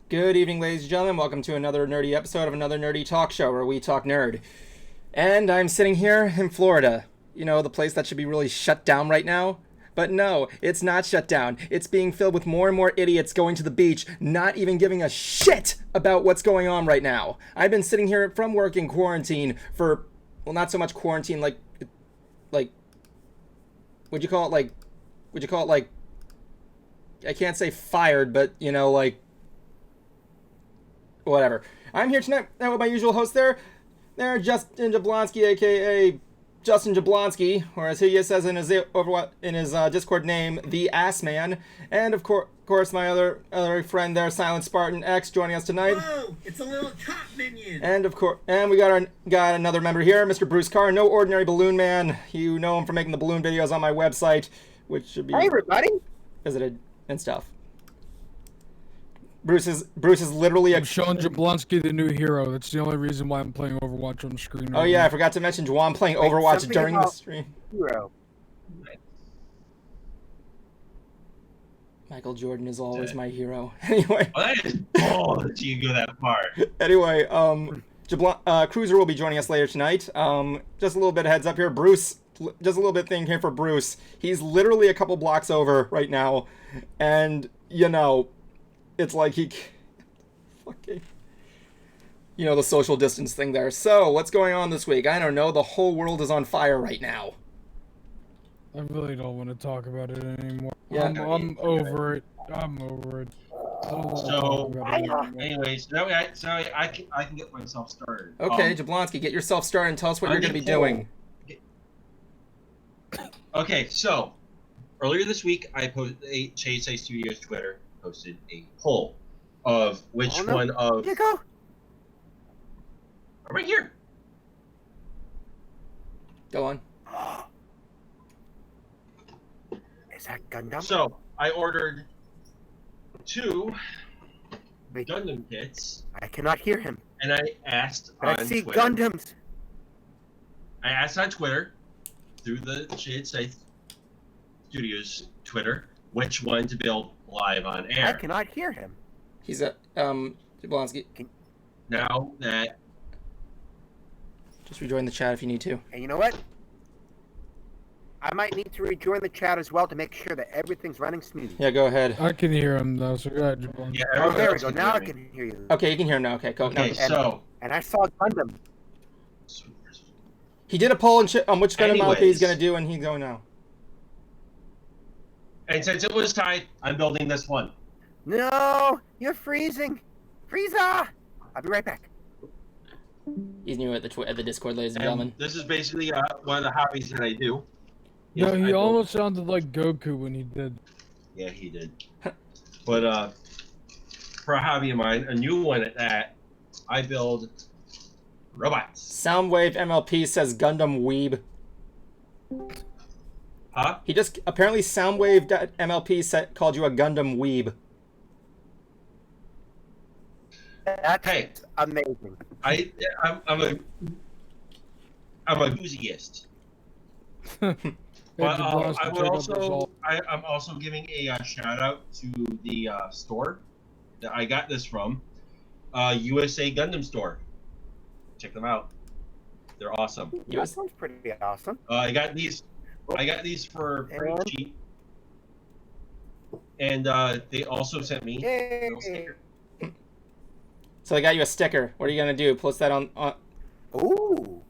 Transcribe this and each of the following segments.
Good evening, ladies and gentlemen. Welcome to another nerdy episode of another nerdy talk show where we talk nerd. And I'm sitting here in Florida. You know, the place that should be really shut down right now. But no, it's not shut down. It's being filled with more and more idiots going to the beach, not even giving a shit about what's going on right now. I've been sitting here from work in quarantine for, well, not so much quarantine, like, would you call it like, I can't say fired, but, you know, like, whatever. I'm here tonight with my usual host there, Justin Jablonski, aka Justin Jablonski, or as he says in his Discord name, the Ass Man, and of course my other friend there, Silent Spartan X, joining us tonight. Whoa, it's a little top minion. And we got another member here, Mr. Bruce Carr, no ordinary balloon man. You know him for making the balloon videos on my website, which should be visited and stuff. Bruce is literally I'm showing Jablonski the new hero. That's the only reason why I'm playing Overwatch on the screen. Oh yeah, I forgot to mention Juan playing Overwatch during the stream. Hero. Michael Jordan is always my hero. Anyway. Oh, that is bold that you go that far. Anyway, Cruiser will be joining us later tonight. Just a little bit of heads up here. Bruce, just a little bit thing here for Bruce. He's literally a couple blocks over right now. And, you know, it's like he fucking, you know, the social distance thing there. So, what's going on this week? I don't know. The whole world is on fire right now. I really don't want to talk about it anymore. Yeah. I'm over it. I'm over it. So, anyways, I can get myself started. Okay, Jablonski, get yourself started and tell us what you're going to be doing. Okay, so, earlier this week, I posted Chase A Studios Twitter posted a poll of which one of... Here you go. Right here. Go on. Is that Gundam? So, I ordered 2 Wait, Gundam kits, I cannot hear him. and I asked But on I see Twitter. Gundams. I asked on Twitter, through the Shade Safe Studios Twitter, which one to build live on I air. cannot hear him. He's a, Jablonski, Now that just rejoin the chat if you need to. And you know what? I might need to rejoin the chat as well to make sure that everything's running smooth. Yeah, go ahead. I can hear him though, so go ahead, Jablonski. yeah, Oh, everyone there we else go. can Now I hear me. can hear you. Okay, you can hear him now. Okay, go. Okay, No. so And I saw Gundam. He did a poll on which Gundam LP he's Anyways. going to do, and he's going now. and since it was tied, I'm building this one. No, you're freezing. Frieza! I'll be right back. He's new at the Discord, ladies and And gentlemen. this is basically one of the hobbies that I do. No, Is he I build- almost sounded like Goku when he did. Yeah, he did. But for a hobby of mine, a new one at that, I build robots. Soundwave MLP says Gundam Weeb. Huh? He just apparently Soundwave MLP called you a Gundam Weeb. That's Hey. amazing. I'm a enthusiast. Hey, But Jablonski, I check would out this also all- I'm also giving a shout out to the store that I got this from, USA Gundam store. Check them out. They're awesome. That sounds pretty awesome. I got these for pretty And- cheap. And they also sent me a Yay! little sticker. So they got you a sticker. What are you going to do? Post that on... Ooh.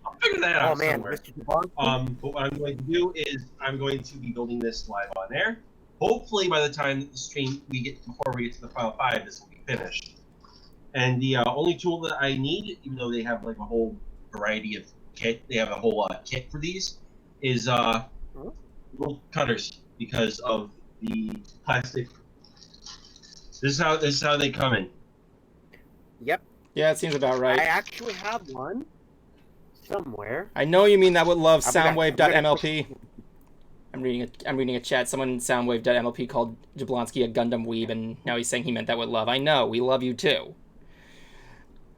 I'll figure that out Oh man, somewhere. Mr. Jablonski. But what I'm going to do is I'm going to be building this live on air. Hopefully, by the time the stream before we get to the Final 5, this will be finished. And the only tool that I need, even though they have like a whole variety of kit, they have a whole kit for these, is little cutters because of the plastic. This is how they come in. Yep. Yeah, it seems about right. I actually have one somewhere. I know you mean that would love I'm gonna- Soundwave.mlp. I'm reading a chat. Someone in Soundwave.mlp called Jablonski a Gundam weeb, and now he's saying he meant that with love. I know, we love you too.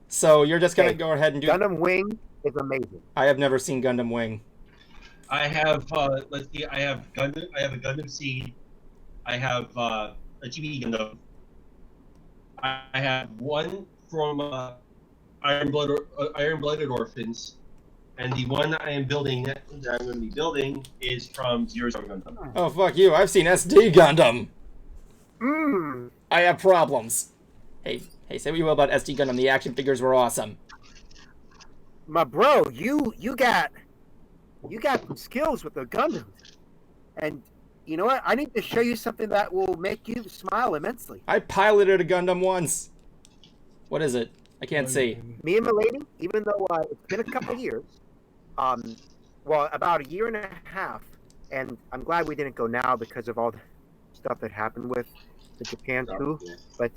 So you're just gonna Okay. go ahead and do Gundam Wing is amazing. I have never seen Gundam Wing. I have let's see, I have Gundam. I have a Gundam Seed. I have a GB Gundam. I have one from Iron Blooded Orphans, and the one I am building that I'm going to be building is from Zero Zero Gundam. Oh, fuck you. I've seen SD Gundam. Mmm. I have problems. Hey, say what you will about SD Gundam. The action figures were awesome. My bro, you got some skills with the Gundams. And you know what? I need to show you something that will make you smile immensely. I piloted a Gundam once. What is it? I can't see. Me and my lady, even though it's been a couple of years, well, about a year and a half, and I'm glad we didn't go now because of all the stuff that happened with the Japan coup, but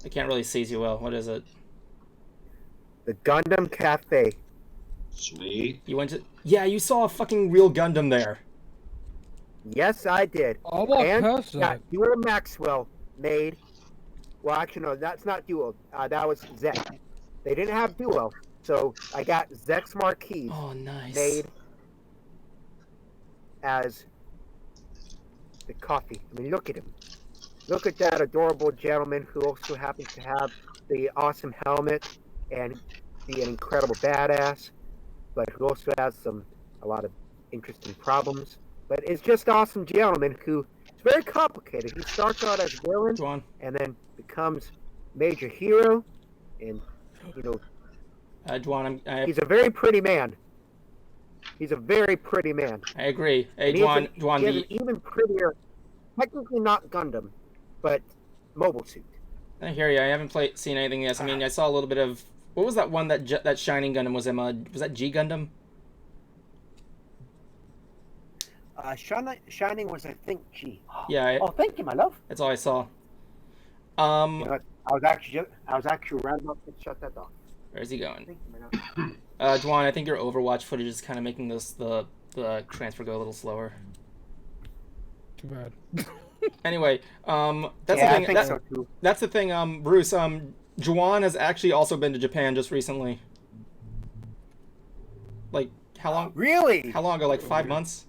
I can't really see too well. What is it? the Gundam Cafe. Sweet. You went to... Yeah, you saw a fucking real Gundam there. Yes, I did. I'll walk And past got that. Dual Maxwell made. Well, actually, no, that's not Dual. That was Zek. They didn't have Duo, so I got Zek's Marquis Oh, nice. made as the coffee. I mean, look at him. Look at that adorable gentleman who also happens to have the awesome helmet and be an incredible badass, but who also has a lot of interesting problems. But it's just awesome gentleman who is very complicated. He starts out as villain Juan. and then becomes major hero, and you know Juan, he's a very pretty man. He's a very pretty man. I agree. Hey, And Juan, he has an even prettier, technically not Gundam, but mobile suit. I hear you. I haven't seen anything yet. I mean, I saw a little bit of... What was that one that Shining Gundam was in? Was that G Gundam? Shining was, I think, G. Yeah. Oh, thank you, my love. That's all I saw. You know what? I was actually right about to shut that off. Where's he going? Thank you, my love. Juan, I think your Overwatch footage is kind of making the transfer go a little slower. Too bad. Anyway, that's the Yeah, thing. I think so too. That's the thing, Bruce. Juan has actually also been to Japan just recently. Like, how long? Really? How long ago? Like 5 months?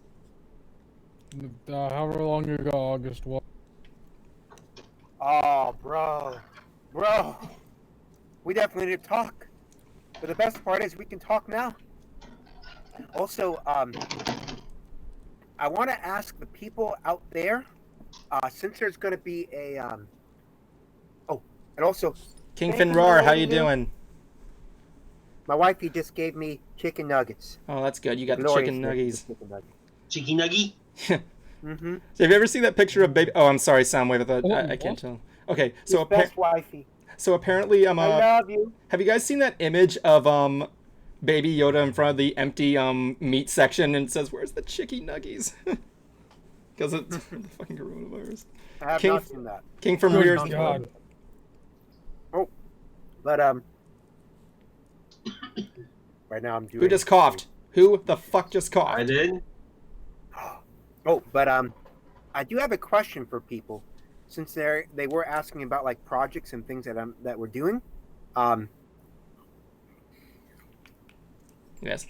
However long ago August was. Oh, bro. We definitely need to talk. But the best part is we can talk now. Also, I want to ask the people out there, since there's going to be a, oh, and also, King thank you for Finrar, how letting you me- doing? My wifey just gave me chicken nuggets. Oh, that's good. You got the Glorious chicken nuggies. chicken nuggets. Cheeky Nuggy. Mm-hmm. So have you ever seen that picture of baby? Oh, I'm sorry, Soundwave. I thought Oh, I can't what? tell. Okay, so Best wifey. apparently, I love you. have you guys seen that image of Baby Yoda in front of the empty meat section and it says, "Where's the chicky nuggies?" Because it's the fucking coronavirus. I have King- not seen that. King from Good Rears. God. But right now I'm doing. Who just coughed? Who the fuck just I coughed? did. Oh, but I do have a question for people, since they were asking about like projects and things that we're doing. Yes.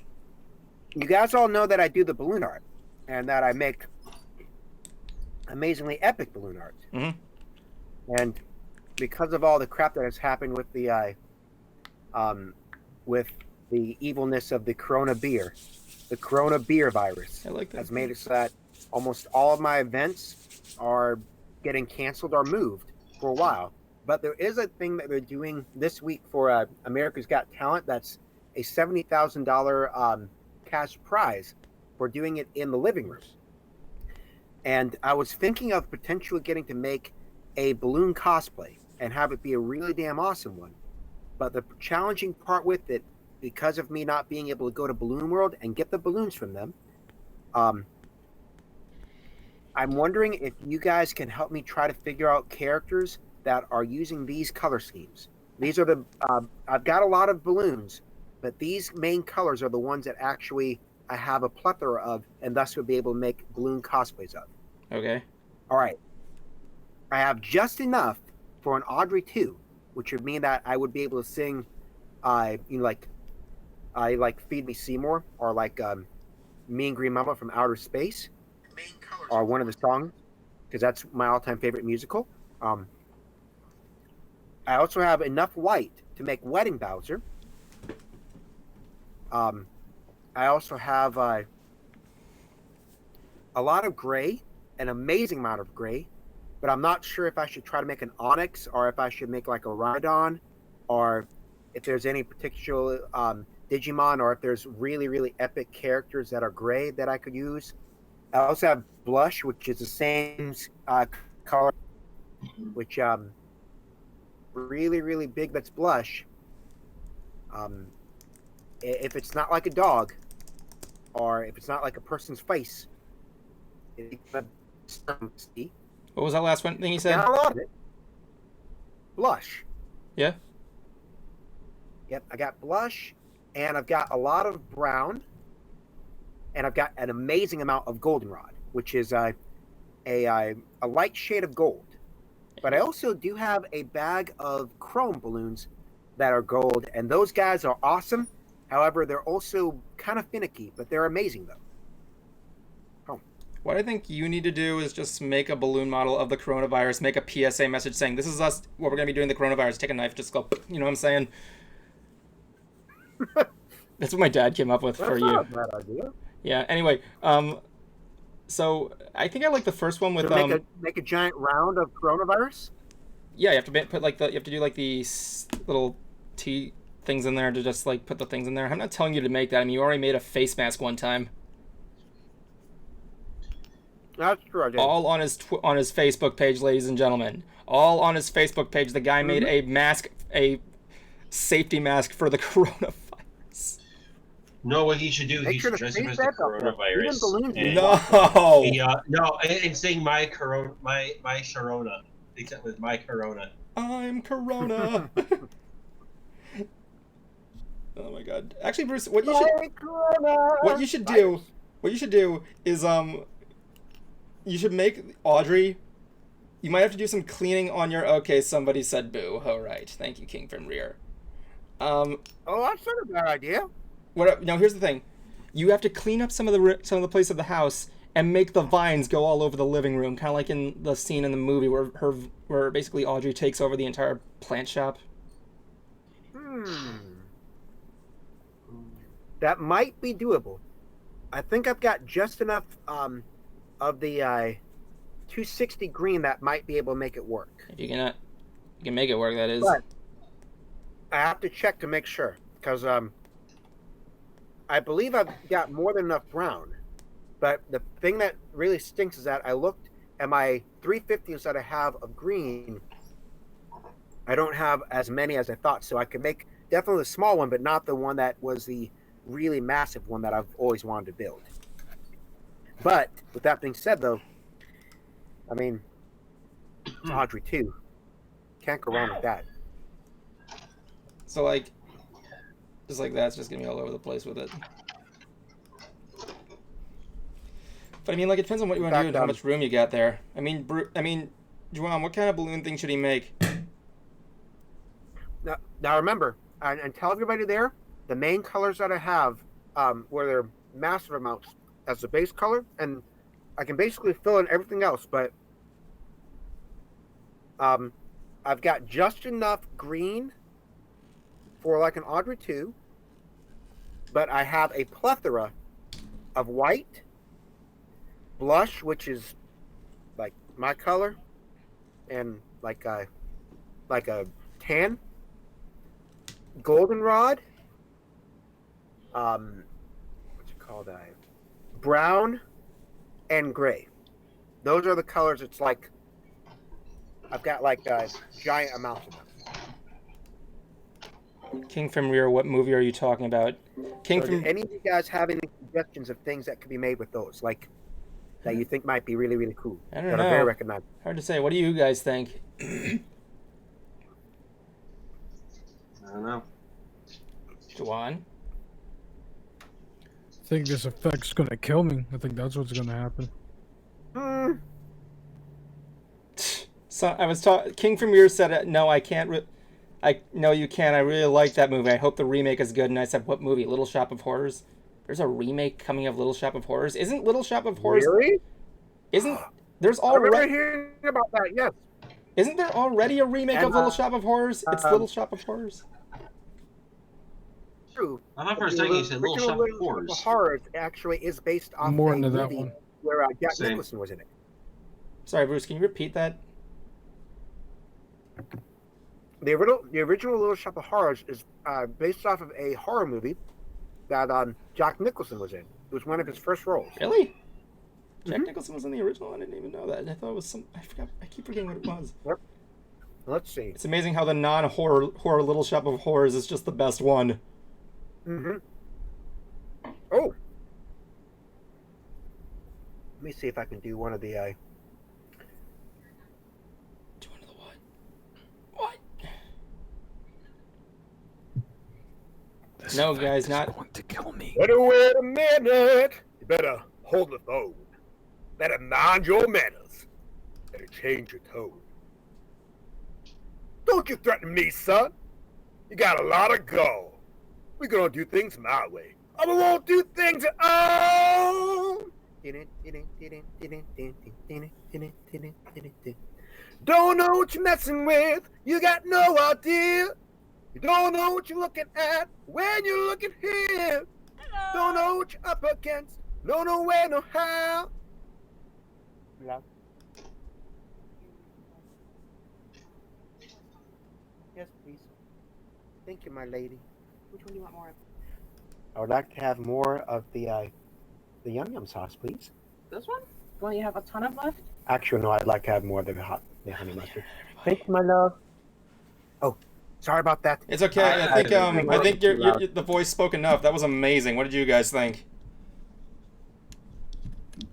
You guys all know that I do the balloon art, and that I make amazingly epic balloon art. Mm-hmm. And because of all the crap that has happened with the evilness of the Corona beer virus, I like that. has made it so that almost all of my events are getting canceled or moved for a while. But there is a thing that they're doing this week for America's Got Talent. That's a $70,000 cash prize for doing it in the living room. And I was thinking of potentially getting to make a balloon cosplay and have it be a really damn awesome one. But the challenging part with it, because of me not being able to go to Balloon World and get the balloons from them, I'm wondering if you guys can help me try to figure out characters that are using these color schemes. These are the I've got a lot of balloons, but these main colors are the ones that actually I have a plethora of, and thus would be able to make balloon cosplays of. Okay. All right. I have just enough for an Audrey 2, which would mean that I would be able to sing, like I like Feed Me Seymour, or like Me and Green Mama from Outer Space, or one of the songs, because that's my all-time favorite musical. Um, I also have enough white to make Wedding Bowser. I also have a lot of gray, an amazing amount of gray, but I'm not sure if I should try to make an Onyx or if I should make like a Rhydon, or if there's any particular Digimon, or if there's really, really epic characters that are gray that I could use. I also have Blush, which is the same color, which really, really big. That's Blush. If it's not like a dog, or if it's not like a person's face, see. What was that last one thing you said? Not a lot of it. Blush. Yeah. Yep, I got Blush, and I've got a lot of brown, and I've got an amazing amount of Goldenrod, which is a light shade of gold. But I also do have a bag of chrome balloons that are gold, and those guys are awesome. However, they're also kind of finicky, but they're amazing, though. What I think you need to do is just make a balloon model of the coronavirus, make a PSA message saying, this is us, what we're going to be doing the coronavirus, take a knife, just go, you know what I'm saying? That's what my dad came up with for you. That's not a bad idea. Yeah, anyway, so I think I like the first one with, so make a giant round of coronavirus? Yeah, you have to put like you have to do like these little T things in there to just like put the things in there. I'm not telling you to make that. I mean, you already made a face mask one time. That's true, I did. All on his Facebook page, ladies and gentlemen. All on his Facebook page. The guy made a mask, a safety mask for the coronavirus. No, what he should do, he should dress up as the coronavirus. No, and saying my Sharona, except with my Corona. I'm Corona. Oh my God! Actually, Bruce, what you should do is you should make Audrey. You might have to do some cleaning on your. Okay, somebody said boo. All right, thank you, King from Rear. Oh, that's not a bad idea. Now here's the thing, you have to clean up some of the place of the house and make the vines go all over the living room, kind of like in the scene in the movie where basically Audrey takes over the entire plant shop. That might be doable. I think I've got just enough of the 260 green that might be able to make it work. If you can make it work, that is. But I have to check to make sure, because I believe I've got more than enough brown. But the thing that really stinks is that I looked at my 350s that I have of green. I don't have as many as I thought, so I could make definitely the small one, but not the one that was the really massive one that I've always wanted to build. But with that being said, though, I mean, it's Audrey too. Can't go wrong with that. So like, just like that's just gonna be all over the place with it. But I mean, like, it depends on what you want to do and how much room you got there. I mean, Juwan, what kind of balloon thing should he make? Now remember, and tell everybody there, the main colors that I have, where they're massive amounts as the base color, and I can basically fill in everything else, but I've got just enough green for like an Audrey 2, but I have a plethora of white, blush, which is like my color, and like a tan, goldenrod, what's it called, brown, and gray. Those are the colors. It's like I've got like giant amounts of them. King from Rear, what movie are you talking about? Do any of you guys have any suggestions of things that could be made with those, like that you think might be really, really cool? I don't know. Are very recognizable. Hard to say. What do you guys think? I don't know. Juwan? I think this effect's gonna kill me. I think that's what's gonna happen. So I was talking. King from Rear said, "No, I can't." I know you can. I really like that movie. I hope the remake is good. And I said, what movie? Little Shop of Horrors? There's a remake coming of Little Shop of Horrors. Isn't Little Shop of Horrors? Really? Isn't there's I remember already? hearing about that. Yes. Isn't there already a remake And, of Little Shop of Horrors? It's Little Shop of Horrors. True. I thought for a second you said Little Original Shop of Little Horrors. Horrors actually is based off More a into that movie one. where Jack Same. Nicholson was in it. Sorry, Bruce. Can you repeat that? The original Little Shop of Horrors is based off of a horror movie that Jack Nicholson was in. It was one of his first roles. Really? Jack Mhm. Nicholson was in the original. I didn't even know that. I thought it was some. I forgot. I keep forgetting what it was. Let's see. It's amazing how the non-horror Little Shop of Horrors is just the best one. Mm-hmm. Oh. Let me see if I can do one of the. Do one of the what? What? No, guys, not. going to kill me. Better wait a minute. You better hold the phone. Better mind your manners. Better change your tone. Don't you threaten me, son. You got a lot of gall. We're gonna do things my way. I won't do things at all. Don't know what you're messing with. You got no idea. You don't know what you're looking at when you're looking here. Don't know what you're up against. No, no way, no how. Love. Yes, please. Thank you, my lady. Which one do you want more of? I would like to have more of the yum yum sauce, please. This one? The one you have a ton of left? Actually, no, I'd like to have more of the honey mustard. Thank you, my love. Oh, sorry about that. It's okay. I think the voice spoke enough. That was amazing. What did you guys think?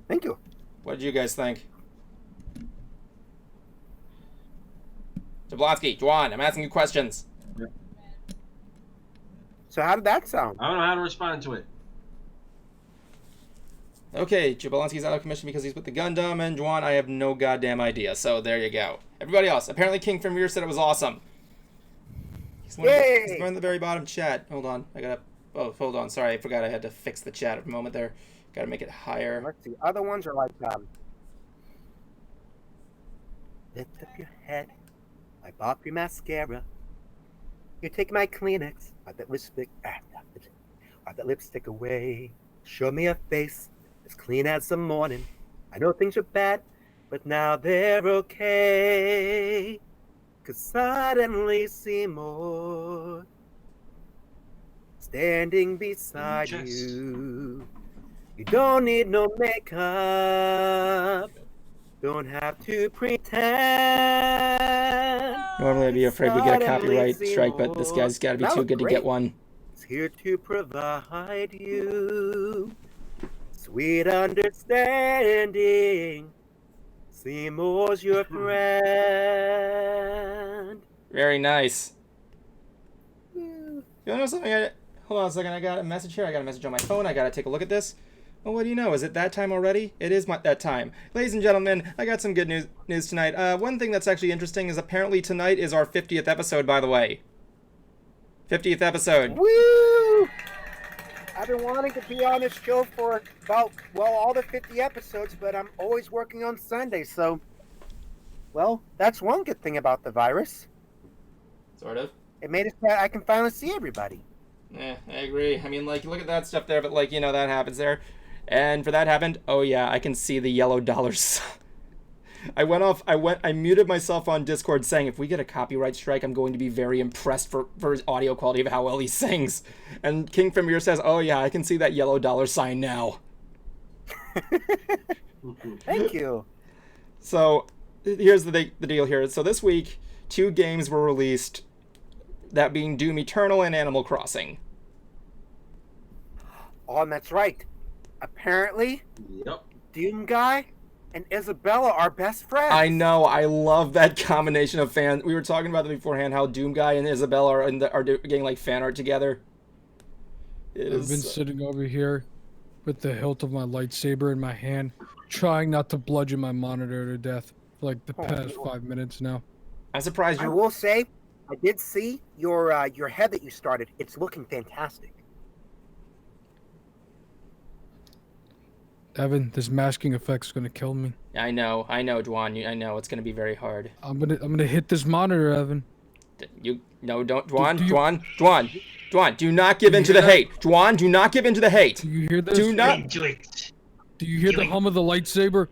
Thank you. What did you guys think? Jablonski, Juan, I'm asking you questions. So how did that sound? I don't know how to respond to it. Okay, Jablonski's out of commission because he's with the Gundam, and Juan, I have no goddamn idea. So there you go. Everybody else, apparently King from Rear said it was awesome. He's going to the very bottom chat. Hold on, I gotta. Oh, hold on. Sorry, I forgot I had to fix the chat a moment there. Gotta make it higher. Let's see. Other ones are like lift up your head, wipe off your mascara. You take my Kleenex, wipe that lipstick away. Show me a face as clean as the morning. I know things are bad, but now they're okay. 'Cause suddenly Seymour standing beside you. You don't need no makeup. Don't have to pretend. Normally I'd be afraid we get a copyright strike, but this guy's got to be too good to get one. It's here to provide you sweet understanding. Seymour's your friend. Very nice. You know something? Hold on a second. I got a message here. I got a message on my phone. I got to take a look at this. Oh, what do you know? Is it that time already? It is that time. Ladies and gentlemen, I got some good news tonight. One thing that's actually interesting is apparently tonight is our 50th episode, by the way. 50th episode. Woo! I've been wanting to be on this show for about, all the 50 episodes, but I'm always working on Sunday, so, that's one good thing about the virus. Sort of. It made it so I can finally see everybody. Yeah, I agree. I mean, look at that stuff there, but, that happens there. And for that happened, oh yeah, I can see the yellow dollars. I muted myself on Discord saying, if we get a copyright strike, I'm going to be very impressed for his audio quality of how well he sings. And King from Here says, oh yeah, I can see that yellow dollar sign now. Thank you. So, here's the deal here. So this week, 2 games were released, that being Doom Eternal and Animal Crossing. Oh, and that's right. Apparently, Yep. Doom Guy and Isabella are best friends. I know. I love that combination of fans. We were talking about that beforehand, how Doom Guy and Isabella are getting fan art together. I've been sitting over here with the hilt of my lightsaber in my hand, trying not to bludgeon my monitor to death for the past 5 minutes now. I'm surprised I will say, I did see your head that you started. It's looking fantastic. Evan, this masking effect's gonna kill me. I know, Dwan. I know it's gonna be very hard. I'm gonna hit this monitor, Evan. No, don't, Dwan, Do you- Dwan. Do not give in to hear the that? hate, Dwan. Do not give in to the hate. Do you hear this? Do not. Do it. Do you hear the hum of the lightsaber?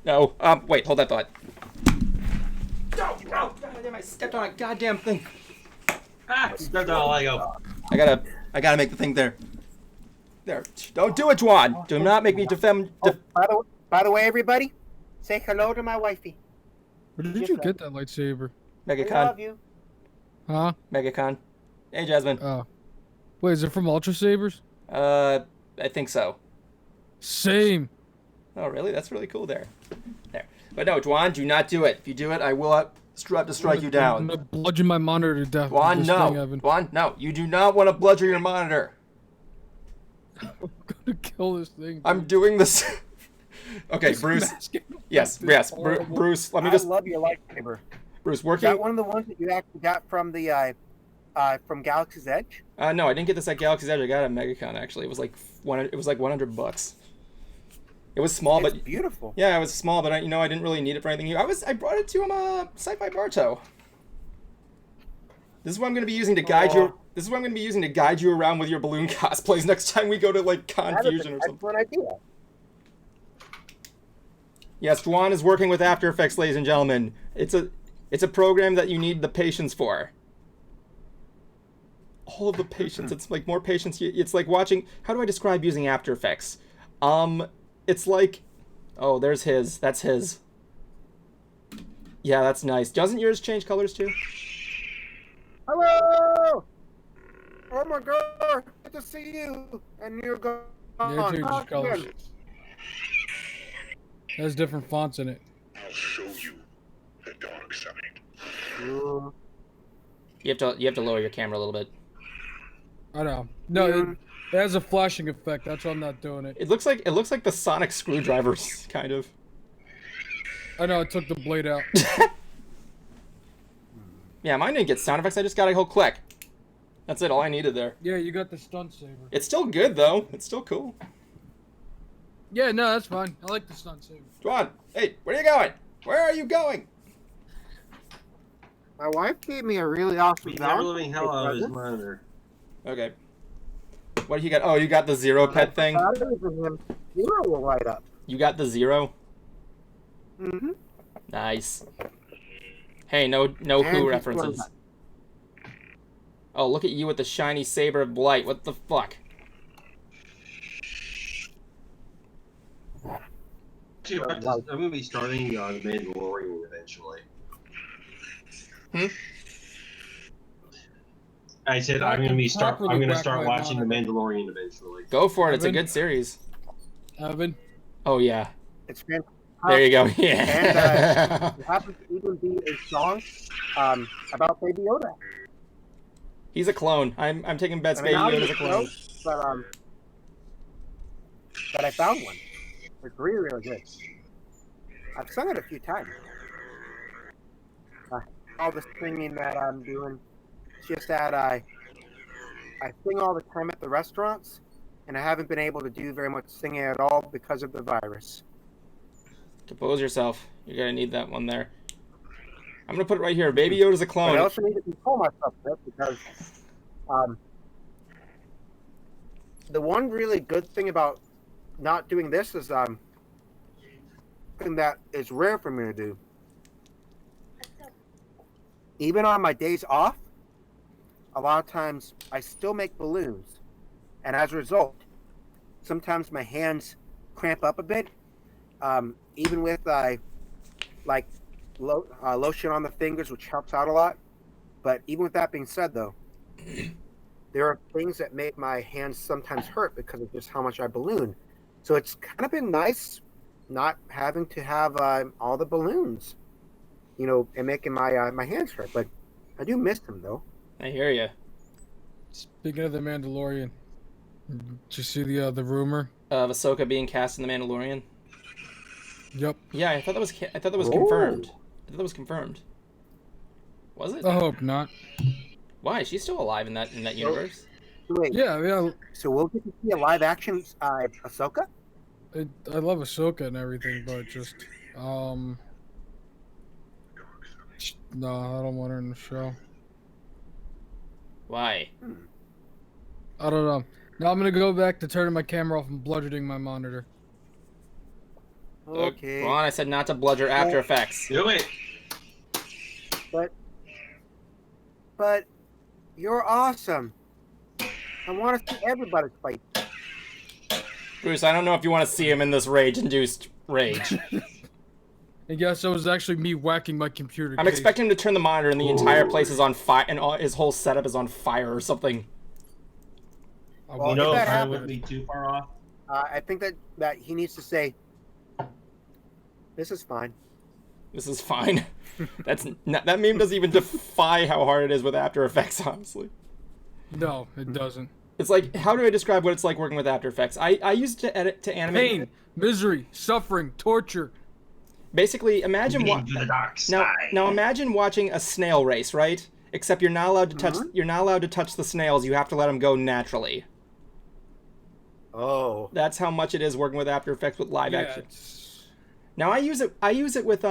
No. Wait. Hold that thought. No. Goddamn! I stepped on a goddamn thing. Ah, stepped on a Lego. I gotta make the thing there. There. Don't do it, Dwan. Do not make me defend. By the way, everybody, say hello to my wifey. Where did you get that lightsaber? I MegaCon. love you. Huh? MegaCon. Hey, Jasmine. Oh. Wait, is it from Ultra Sabers? I think so. Same. Oh, really? That's really cool there. There. But no, Dwan, do not do it. If you do it, I will have to strike you I'm down. gonna bludgeon my monitor to death. with Dwan, this no. thing, Evan. Dwan, no. You do not want to bludgeon your monitor. I'm gonna kill this thing. I'm dude. doing this. Okay, This Bruce. masking Yes, effect is yes. horrible. Bruce, let me I just. love your lightsaber. Bruce, Is working. that one of the ones that you actually got from the from Galaxy's Edge? No, I didn't get this at Galaxy's Edge. I got it at MegaCon actually. It was like $100. It was small, It's but beautiful. yeah, it was small, but I didn't really need it for anything. I brought it to Sci-Fi Barto. This is what I'm going to be using to guide you. This is what I'm going to be using to guide you around with your balloon cosplays next time we go to like Confusion or something. That's an idea. Yes, Dwan is working with After Effects, ladies and gentlemen. It's a program that you need the patience for. All of the patience. It's like more patience. It's like watching. How do I describe using After Effects? It's like, oh, there's his. That's his. Yeah, that's nice. Doesn't yours change colors too? Hello! Oh my god! Good to see you! And you're gone. Yeah, it changes Oh, colors. good. It has different fonts in it. I'll show you the dark side. Ooh. You have to lower your camera a little bit. I know. No, it has a flashing effect. That's why I'm not doing it. It looks like the sonic screwdrivers, kind of. I know. I took the blade out. Yeah, mine didn't get sound effects. I just got a whole click. That's it. All I needed there. Yeah, you got the stunt saber. It's still good though. It's still cool. Yeah, no, that's fine. I like the stunt saber. Dwan, hey, where are you going? Where are you going? My wife gave me a really awesome Beat the ever Valentine's living hell out of his present. monitor. Okay. What do you got? Oh, you got the zero pet thing. Batteries in him, zero will light up. You got the zero. Mm-hmm. Nice. Hey, no And Who he's references. going Oh, look at you with the shiny saber of light. What the fuck? Dude, I'm gonna be starting on The Mandalorian eventually. I said I'm gonna start watching The Mandalorian eventually. Go for it. It's a Evan? good series. Evan, Oh yeah. It's fantastic. There you go. And Yeah. it happens to even be a song about Baby Yoda. He's a clone. I'm taking bets. I mean, Baby not Yoda's a even clone. close, but I found one. It's really, really good. I've sung it a few times. All the singing that I'm doing, it's just that I sing all the time at the restaurants, and I haven't been able to do very much singing at all because of the virus. Compose yourself. You're gonna need that one there. I'm gonna put it right here. Baby Yoda's a But clone. I also need to control myself a bit because the one really good thing about not doing this is something that is rare for me to do. Even on my days off, a lot of times I still make balloons, and as a result, sometimes my hands cramp up a bit. Even with lotion on the fingers, which helps out a lot. But even with that being said, though, there are things that make my hands sometimes hurt because of just how much I balloon. So it's kind of been nice not having to have all the balloons, and making my hands hurt. But I do miss them, though. I hear you. speaking of the Mandalorian, did you see the rumor? Of Ahsoka being cast in The Mandalorian. Yep. Yeah, I thought that was Oh. confirmed. I thought that was confirmed. Was it? I hope not. Why? She's still alive in that universe. Wait, Yeah, so we'll get to see a live action Ahsoka? I love Ahsoka and everything, but just no, I don't want her in the show. Why? I don't know. Now I'm gonna go back to turning my camera off and bludgeoning my monitor. Okay, Ron, I said not to bludger After Effects. Do it. but you're awesome. I want to see everybody fight. Bruce, I don't know if you want to see him in this rage-induced rage. And yes, that was actually me whacking my computer. I'm case. expecting him to turn the monitor and the entire place is on fire, and his whole setup is on fire or something. Well, You know, if if that I happens, wouldn't be too far off. I think that he needs to say, "This is fine." This is fine. That meme doesn't even defy how hard it is with After Effects, honestly. No, it doesn't. It's like, how do I describe what it's like working with After Effects? I used to edit to animate. Pain, misery, suffering, torture. Basically, imagine Into the dark now side. imagine watching a snail race, right? Except you're not allowed to touch. You're not allowed to touch the snails. You have to let them go naturally. Oh, That's how much it is working with After Effects with live Yeah, action. it's... Now I use it with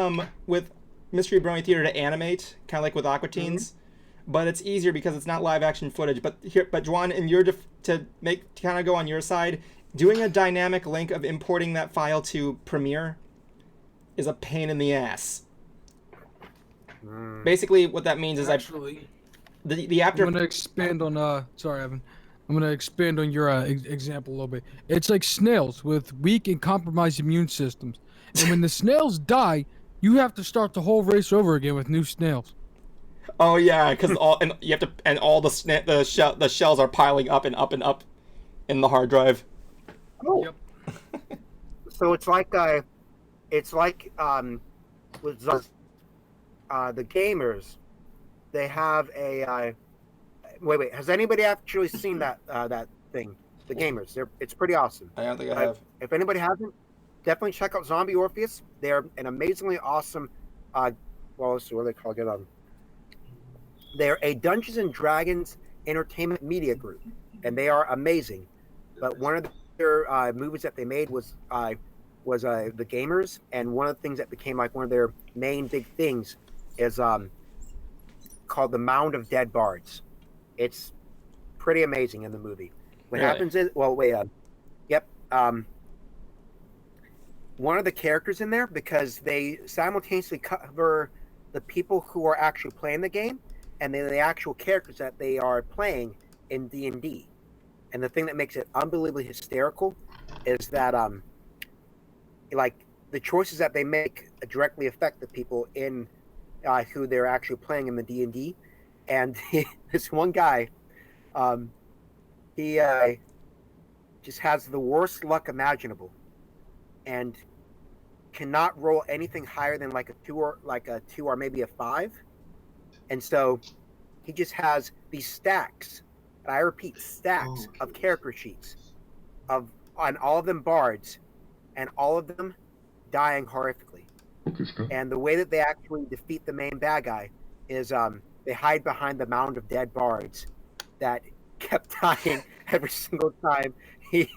Mystery Brewing Theater to animate, kind of like with Aqua Teens, but it's easier because it's not live action footage. But Juan, in your to kind of go on your side, doing a dynamic link of importing that file to Premiere is a pain in the ass. Basically, what that means is Actually, the After. I'm gonna expand on sorry, Evan. I'm gonna expand on your example a little bit. It's like snails with weak and compromised immune systems, and when the snails die, you have to start the whole race over again with new snails. Oh yeah, because all the shells are piling up and up and up in the hard drive. oh. Yep. So it's like with the gamers, they have a wait. Has anybody actually seen that thing? The gamers, it's pretty awesome. I don't think I have. If anybody hasn't, definitely check out Zombie Orpheus. They're an amazingly awesome. What are they called? They're a Dungeons and Dragons entertainment media group, and they are amazing. But one of their movies that they made was the Gamers, and one of the things that became like one of their main big things is called the Mound of Dead Bards. It's pretty amazing in the movie. What Really? happens is, one of the characters in there, because they simultaneously cover the people who are actually playing the game and then the actual characters that they are playing in D&D. And the thing that makes it unbelievably hysterical is that like the choices that they make directly affect the people in who they're actually playing in the D&D. And this one guy, he just has the worst luck imaginable and cannot roll anything higher than like a 2 or maybe a 5. And so he just has these stacks, and I repeat, stacks of character sheets on all of them bards, and all of them dying horrifically. And the way that they actually defeat the main bad guy is they hide behind the mound of dead bards that kept dying every single time he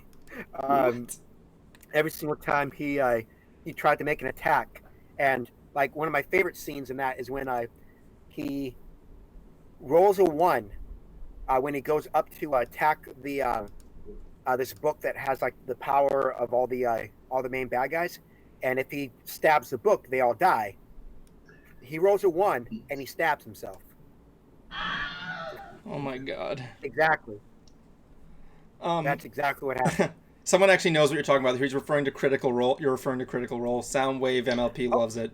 tried to make an attack. And like one of my favorite scenes in that is when he rolls a 1 when he goes up to attack the this book that has like the power of all the main bad guys, and if he stabs the book, they all die. He rolls a 1 and he stabs himself. Oh my god. Exactly. That's exactly what happened. Someone actually knows what you're talking about. He's referring to Critical Role. You're referring to Critical Role. Soundwave MLP loves it.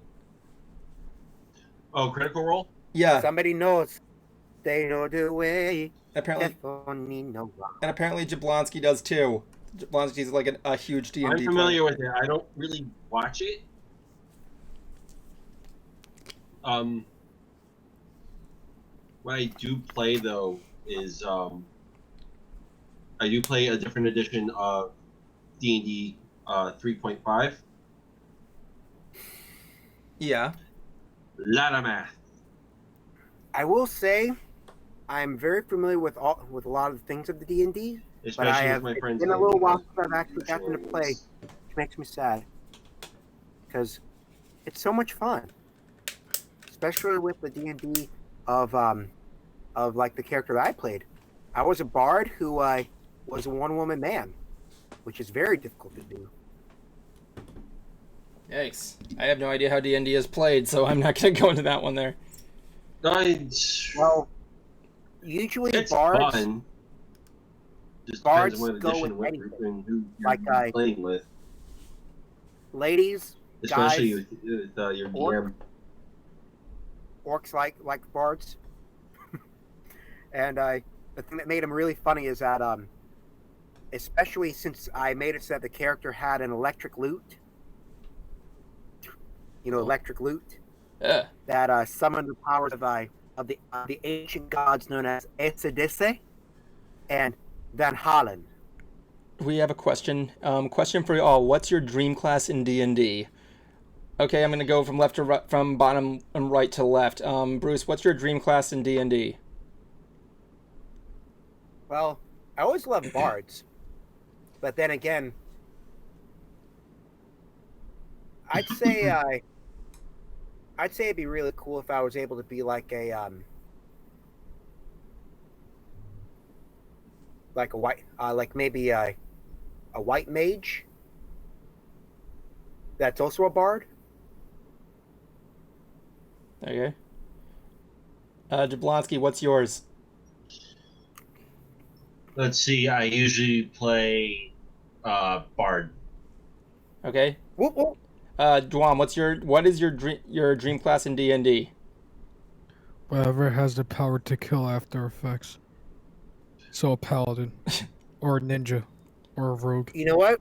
Oh, Critical Role? Yeah. Somebody knows. They know the way. Apparently Jablonski does too. Jablonski's like a huge D&D I'm familiar player. with it. I don't really watch it. What I do play though is I do play a different edition of D&D 3.5. Yeah. Lot of math. I will say, I'm very familiar with a lot of the things of the D&D, but I Especially with have my it's friends. been a having little while the since I've actually gotten to play, visuals. which makes me sad because it's so much fun, especially with the D&D of like the character that I played. I was a bard who was a one-woman man, which is very difficult to do. Yikes. I have no idea how D&D is played, so I'm not going to go into that one there. No, it's, Well, usually it's bards fun. Just depends bards on what go edition with and what anything. group and who you're Like playing with. ladies, Especially guys, with your Orc. DM. orcs like bards. And the thing that made him really funny is that especially since I made it so that the character had an electric lute, electric lute Yeah. that summoned the powers of the ancient gods known as N.T.S and Van Halen. We have a question. Question for you all. What's your dream class in D&D? Okay, I'm going to go from left to right, from bottom and right to left. Bruce, what's your dream class in D&D? Well, I always loved bards, but then again, I'd say I'd say it'd be really cool if I was able to be like a white like maybe a white mage that's also a bard. Okay. Jablonski, what's yours? Let's see. I usually play bard. Okay. Whoop, whoop. Dwan, what is your dream class in D&D? Whatever has the power to kill after effects. So a paladin, or a ninja, or a rogue. You know what?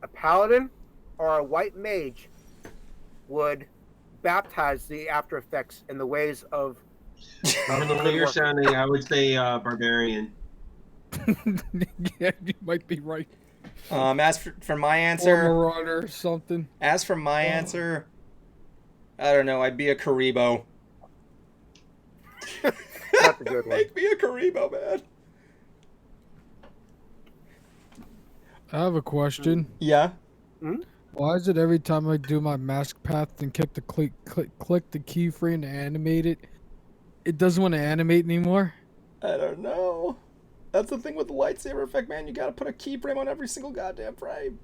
A paladin or a white mage would baptize the after effects in the ways of From the way you're sounding, I would say barbarian. Yeah, you might be right. As for my Or answer, marauder or something. as for my answer, I don't know. I'd be a Karibo. That's a good one. Make me a Karibo, man. I have a question. Yeah. Why is it every time I do my mask path and click the keyframe to animate it, it doesn't want to animate anymore? I don't know. That's the thing with the lightsaber effect, man. You gotta put a keyframe on every single goddamn frame.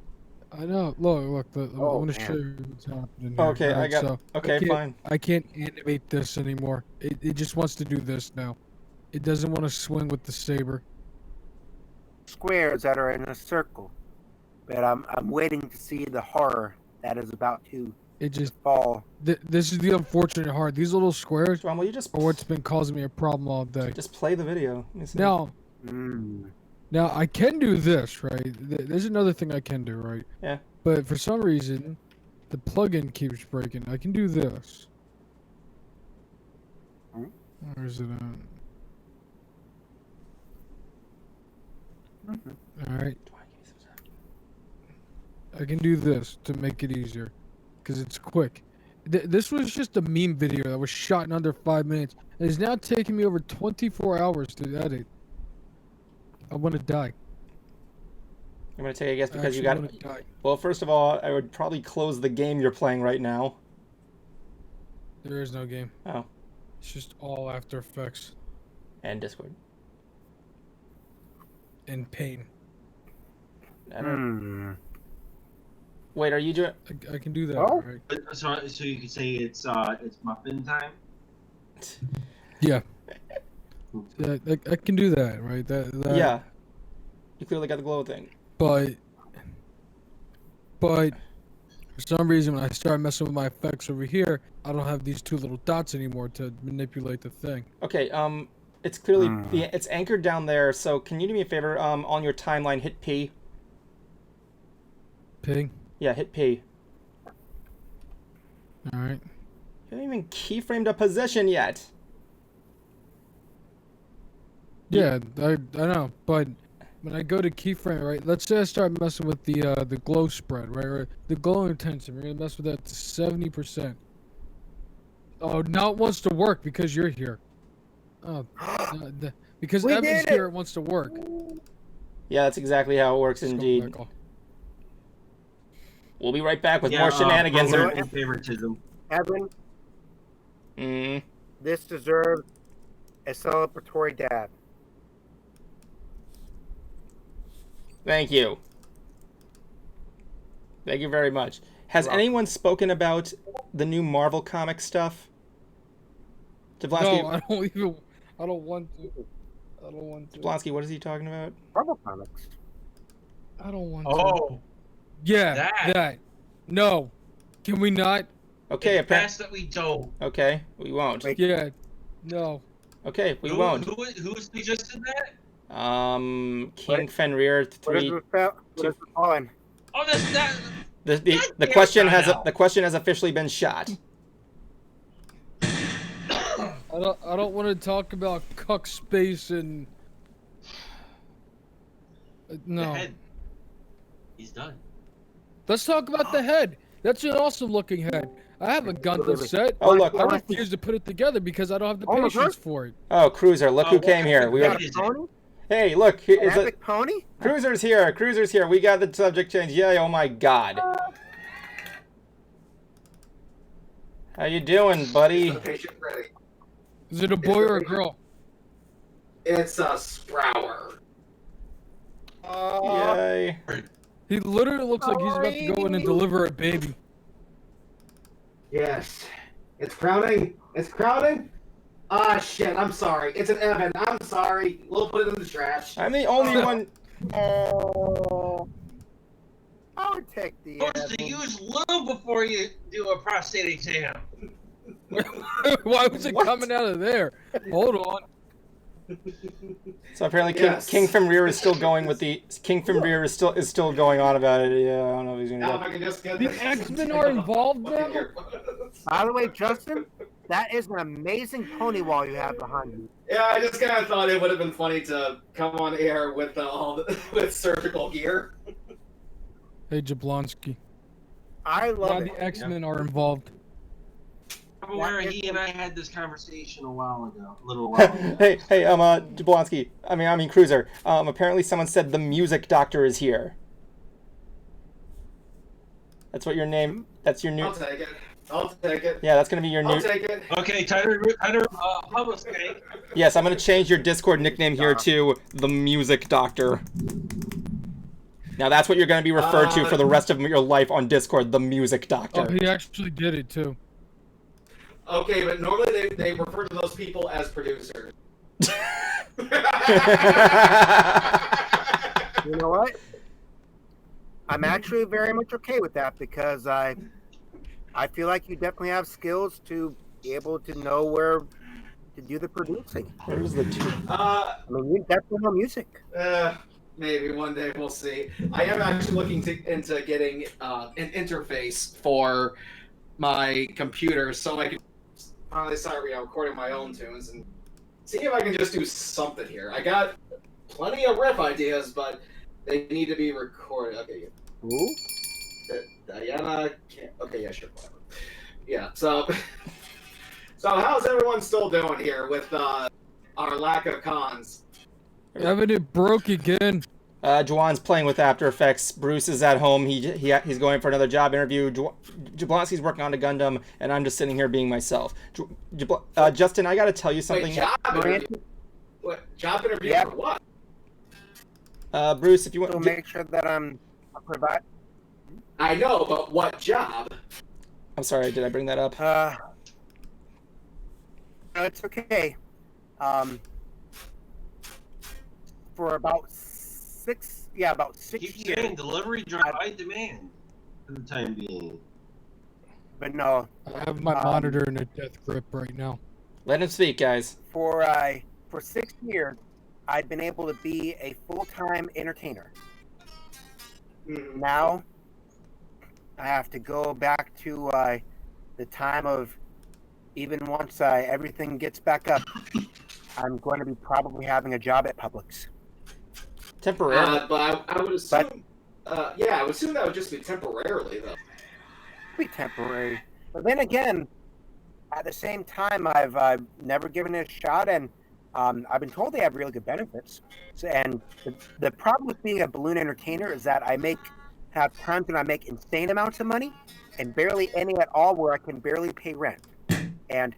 I know. Look. I'm gonna show man. you what's happening here. Okay, Alright, okay, fine. I can't animate this anymore. It just wants to do this now. It doesn't want to swing with the saber. Squares that are in a circle, but I'm waiting to see the horror that is about to It just fall. this is the unfortunate part. These little squares Dwan, will you just are what's been causing me a problem all day. just play the video? Let me see. Now I can do this, right? There's another thing I can do, right? Yeah. But for some reason, the plugin keeps breaking. I can do this. Where is it at? Alright. I can do this to make it easier. Because it's quick. This was just a meme video that was shot in under 5 minutes. And it's now taking me over 24 hours to edit. I want to die. I'm gonna take a guess I because you actually got. wanna die. Well, first of all, I would probably close the game you're playing right now. There is no game. Oh, It's just all After Effects and Discord. and pain. I don't. Wait, are you doing? I can do that, Oh. right? So you could say it's muffin time. Yeah. Yeah, I can do that, right? That Yeah. You clearly got the glow thing. But for some reason, when I start messing with my effects over here, I don't have these two little dots anymore to manipulate the thing. Okay. It's clearly it's anchored down there. So can you do me a favor? On your timeline, hit P. Ping. Yeah, hit P. All right. You haven't even keyframed a position yet. Yeah, I know, but when I go to keyframe, right? Let's say I start messing with the glow spread, right? The glow intensity. We're gonna mess with that to 70%. Oh, now it wants to work because you're here. Oh, because We Evan's did it! here, it wants to work. Yeah, that's exactly how it works Let's go indeed. back off. We'll be right back with Yeah, more shenanigans. program and favoritism. Evan, Mm, this deserves a celebratory dab. thank you. Thank you very much. Has You're welcome. anyone spoken about the new Marvel comic stuff? Jablonski, No, I don't even. I don't want to. I don't want to. Jablonski, what is he talking about? Marvel Comics. I don't want to. Oh, Yeah, that. that. No. Can we not? Okay, it's best that we don't. okay, we won't. Wait. Yeah. No. Okay, we Who, won't. who suggested that? King Fenrir What is 3. it on? Oh, that's that. The question has the question has officially been shot. I don't want to talk about cuck space and. The No. head. He's done. Let's talk about the head. That's an awesome looking head. I have a Gundam set. Oh look! I refuse to put it together because I don't have the Oh, patience for it. Oh, Cruiser! Look who came here. We You were. got a pony? Hey, look! Here An is a epic pony? Cruiser's here. Cruiser's here. We got the subject change. Yay! Oh my God! How you doing, buddy? Patient ready. Is it a boy or a girl? It's a Sprower. Yay! He literally looks like he's about to go in and deliver a baby. Yes. It's crowning. It's crowning. Ah, shit. I'm sorry. It's an Evan. I'm sorry. We'll put it in the trash. I'm the only one. Oh. I would take the Supposed to use lube before you do a prostate exam. Why was it What? coming out of there? Hold on. So apparently, Yes. King Fenrir is still going with the King Fenrir is still going on about it. Yeah, I don't know if he's Now if gonna. I can just get The this- X-Men are involved now? By the way, Justin, that is an amazing pony wall you have behind you. Yeah, I just kind of thought it would have been funny to come on air with with surgical gear. Hey, Jablonski. I Now love the it. X-Men are involved. I'm aware he and I had this conversation a little while ago. Hey, Jablonski. I mean, Cruiser. Apparently, someone said the music doctor is here. That's what your name. That's your new. I'll take it. I'll take it. Yeah, that's gonna be your I'll new. take it. Okay, Tyler, Publisky. Yes, I'm gonna change your Discord nickname here to the Music Doctor. Now that's what you're gonna be referred to for the rest of your life on Discord, the Music Oh, Doctor. he actually did it too. Okay, but normally they refer to those people as producers. You know what? I'm actually very much okay with that because I feel like you definitely have skills to be able to know where to do the producing. Where's the two? I mean, you definitely know music. Maybe one day we'll see. I am actually looking into getting an interface for my computer so I can finally start recording my own tunes and see if I can just do something here. I got plenty of riff ideas, but they need to be recorded. Okay, Ooh. Diana can't. Okay, yeah, sure, whatever. Yeah, so how's everyone still doing here with our lack of cons? Evan, it broke again. Juwan's playing with After Effects. Bruce is at home. He's going for another job interview. Jablonski's working on a Gundam, and I'm just sitting here being myself. Justin, I gotta tell you something. Wait, job interview? What, job interview Yeah. for what? Bruce, if you So want, make sure that I'm provide. I know, but what job? I'm sorry, did I bring that up? No, it's okay. For about six Keep years. saying delivery drive high demand for the time being. But no, I have my monitor in a death grip right now. Let him speak, guys. for 6 years, I've been able to be a full-time entertainer. Now, I have to go back to the time of even once everything gets back up. I'm going to be probably having a job at Publix. Temporarily. But I would assume. I would assume that would just be temporarily, though. Be temporary, but then again, at the same time, I've never given it a shot, and I've been told they have really good benefits. So, and the problem with being a balloon entertainer is that have times when I make insane amounts of money, and barely any at all where I can barely pay rent. And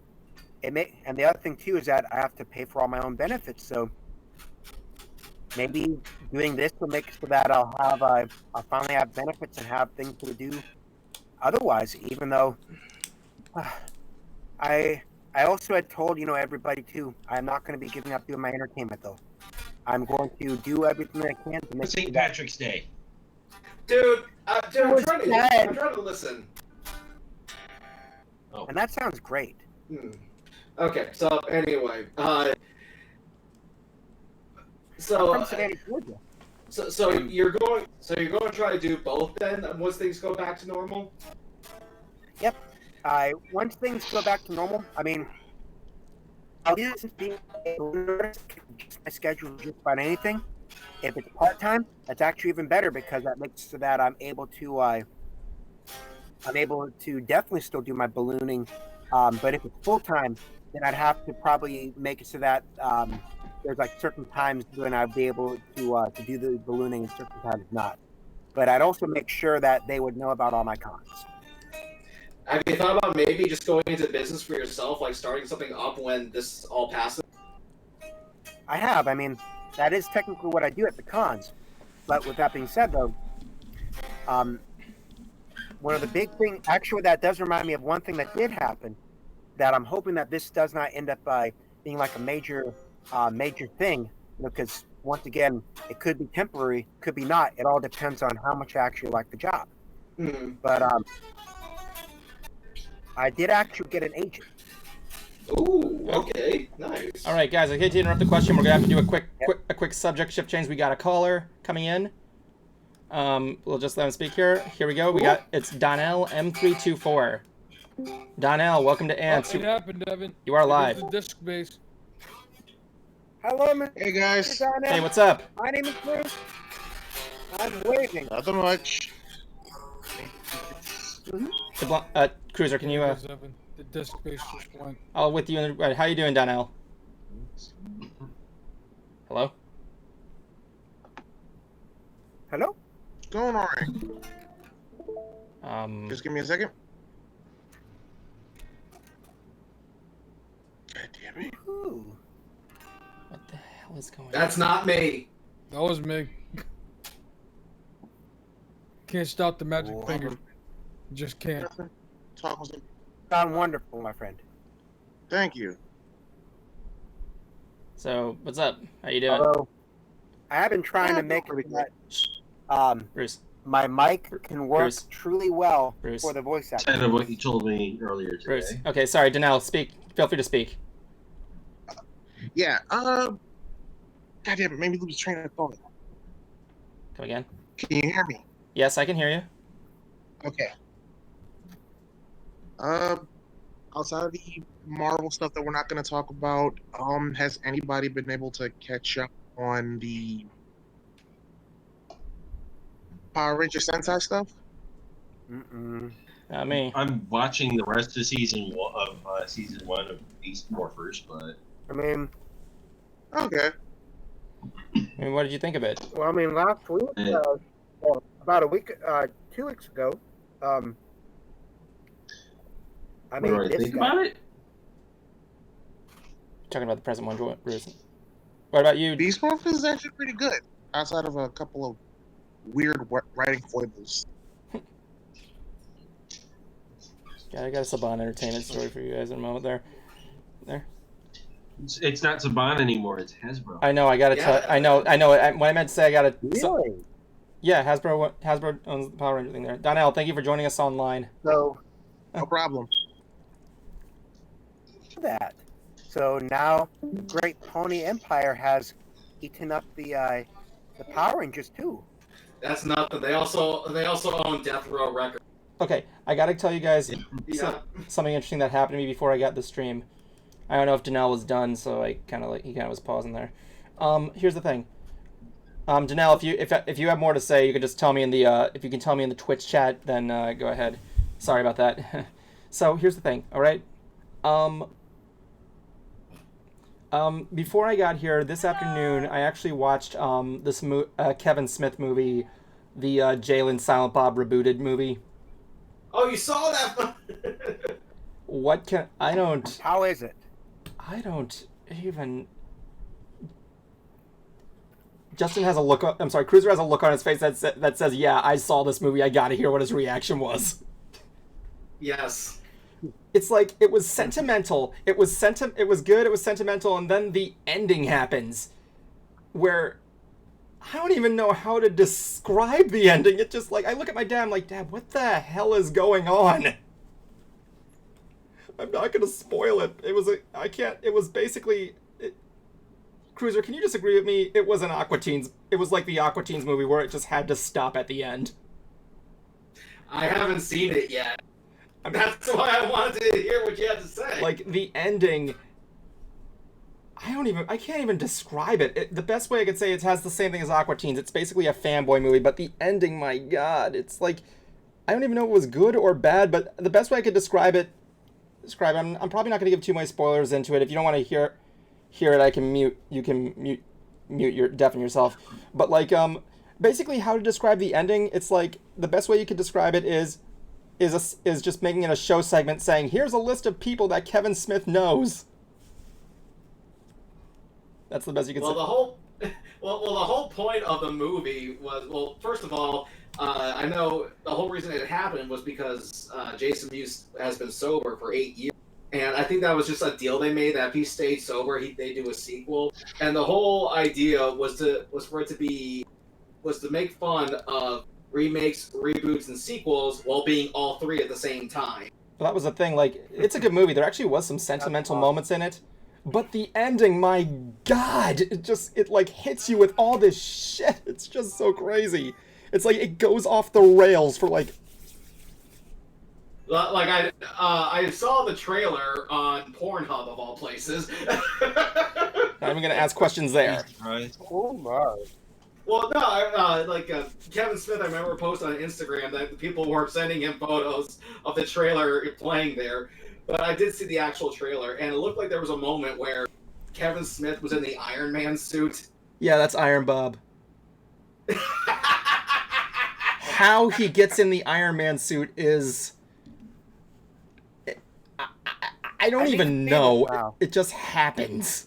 and the other thing too is that I have to pay for all my own benefits. So maybe doing this will make it so that I'll finally have benefits and have things to do otherwise. Even though I also had told everybody too, I'm not going to be giving up doing my entertainment though. I'm going to do everything I can to make St. Patrick's Day. Dude, I'm was trying dead. I'm trying to listen. Oh. And that sounds great. Okay, so anyway, From Savannah, Georgia. so you're going to try to do both then once things go back to normal? Yep. Once things go back to normal, I mean, I'll do this being my schedule just about anything. If it's part time, that's actually even better because that makes so that I'm able to definitely still do my ballooning. But if it's full time, then I'd have to probably make it so that there's like certain times when I'd be able to do the ballooning and certain times not. But I'd also make sure that they would know about all my cons. Have you thought about maybe just going into business for yourself, like starting something up when this all passes? I have. I mean, that is technically what I do at the cons. But with that being said, though, one of the big things, actually, that does remind me of one thing that did happen. That I'm hoping that this does not end up being like a major thing, because once again, it could be temporary, could be not. It all depends on how much I actually like the job. Mm-hmm. But I did actually get an agent. Ooh, okay, nice. All right, guys. I hate to interrupt the question. We're gonna have to do a quick subject shift change. We got a caller coming in. We'll just let him speak here. Here we go. It's Donnell M324. Donnell, welcome to Ants. It happened, Evan. You are live. It was the disc base. Hello, Mr. Hey guys. Donnell. Hey, what's up? My name is Bruce. I'm waving. Nothing much. Cruiser, can you? It was Evan. The disc base just went. I'll with you. How you doing, Donnell? Hello. Hello. Going alright. Just give me a second. God damn it. Ooh. What the hell is going on? That's not me. That was me. Can't stop the magic finger. Just can't. Nothing. Talk with him. Sound wonderful, my friend. Thank you. So, what's up? How you doing? Although, I have been trying to make it that Bruce. my mic can work Bruce. truly well Bruce. for the voice actor. Kind of what you told me earlier today. Bruce. Okay, sorry, Donnell. Speak. Feel free to speak. Yeah, God damn it, made me lose train of thought. Come again. Can you hear me? Yes, I can hear you. Okay. Outside of the Marvel stuff that we're not going to talk about, has anybody been able to catch up on the Power Ranger Sentai stuff? Mm-mm. Not me. I'm watching the rest of season one of Beast Morphers, but I mean, Okay. I mean, what did you think of it? well, I mean, last week, well, about a week, 2 weeks ago, I mean, what do I this think guy, about it? Talking about the present one, Bruce. What about you? Beast Morphers is actually pretty good, outside of a couple of weird writing foibles. Yeah, I got a Saban entertainment story for you guys in a moment there. It's not Saban anymore. It's Hasbro. I know. I gotta tell. I know. What I meant to say, I gotta. really? Yeah, Hasbro owns the Power Ranger thing there. Donnell, thank you for joining us online. So, No problem. that. So now, Great Pony Empire has eaten up the Power Rangers too. That's nothing. They also own Death Row Records. Okay, I gotta tell you guys Yeah. something interesting that happened to me before I got the stream. I don't know if Donnell was done, so he kind of was pausing there. Here's the thing. Donnell, if you have more to say, you can just tell me in the if you can tell me in the Twitch chat, then go ahead. Sorry about that. So here's the thing. All right, Um, before I got here this afternoon, I actually watched this Kevin Smith movie, the Jay and Silent Bob rebooted movie. Oh, you saw that? What can I don't How is it? I don't even. Justin has a look. I'm sorry, Cruiser has a look on his face that says, "Yeah, I saw this movie. I gotta hear what his reaction was." Yes. It's like it was sentimental. It was good. It was sentimental, and then the ending happens, where I don't even know how to describe the ending. It just like I look at my dad. I'm like, Dad, what the hell is going on? I'm not gonna spoil it. I can't. It was basically. Cruiser, can you disagree with me? It was an Aqua Teens. It was like the Aqua Teens movie where it just had to stop at the end. I haven't seen it yet. That's why I wanted to hear what you had to say. Like the ending, I can't even describe it. The best way I could say it has the same thing as Aqua Teens. It's basically a fanboy movie, but the ending, my God, it's like I don't even know if it was good or bad. But the best way I could describe it. I'm probably not going to give too many spoilers into it. If you don't want to hear it, I can mute. You can deafen yourself. But like basically how to describe the ending. It's like the best way you could describe it is just making it a show segment saying, here's a list of people that Kevin Smith knows. That's the best you can say. The whole point of the movie was, well, first of all, I know the whole reason it happened was because Jason Mewes has been sober for 8 years. And I think that was just a deal they made that if he stayed sober, they do a sequel. And the whole idea was to make fun of remakes, reboots, and sequels while being all three at the same time. Well, that was the thing. Like, it's a good movie. There actually was some sentimental moments in it, but the ending, my God, it like hits you with all this shit. It's just so crazy. It's like it goes off the rails for like. Like I saw the trailer on Pornhub of all places. I'm gonna ask questions there. Oh my. Well, no, Kevin Smith, I remember posted on Instagram that people were sending him photos of the trailer playing there. But I did see the actual trailer, and it looked like there was a moment where Kevin Smith was in the Iron Man suit. Yeah, that's Iron Bob. How he gets in the Iron Man suit is... I don't even know. Wow. It just happens.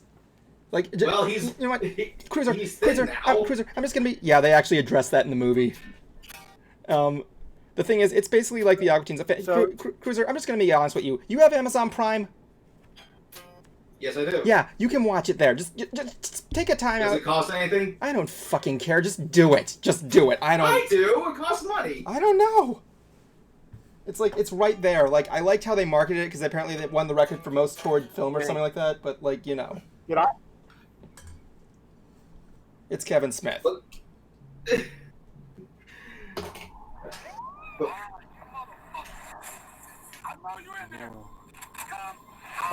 Like, well, you know what? Cruiser, he's thin now. Cruiser, I'm just gonna be... Yeah, they actually addressed that in the movie. The thing is, it's basically like the Aqua Teens. Cruiser, I'm just gonna be honest with you. You have Amazon Prime? Yes, I do. Yeah, you can watch it there. Just take a time out. Does it cost anything? I don't fucking care. Just do it. Just do it. I do. It costs money. I don't know. It's like, it's right there. Like, I liked how they marketed it because apparently they won the record for most toured film or something like that. But, like, you know. Did I? It's Kevin Smith.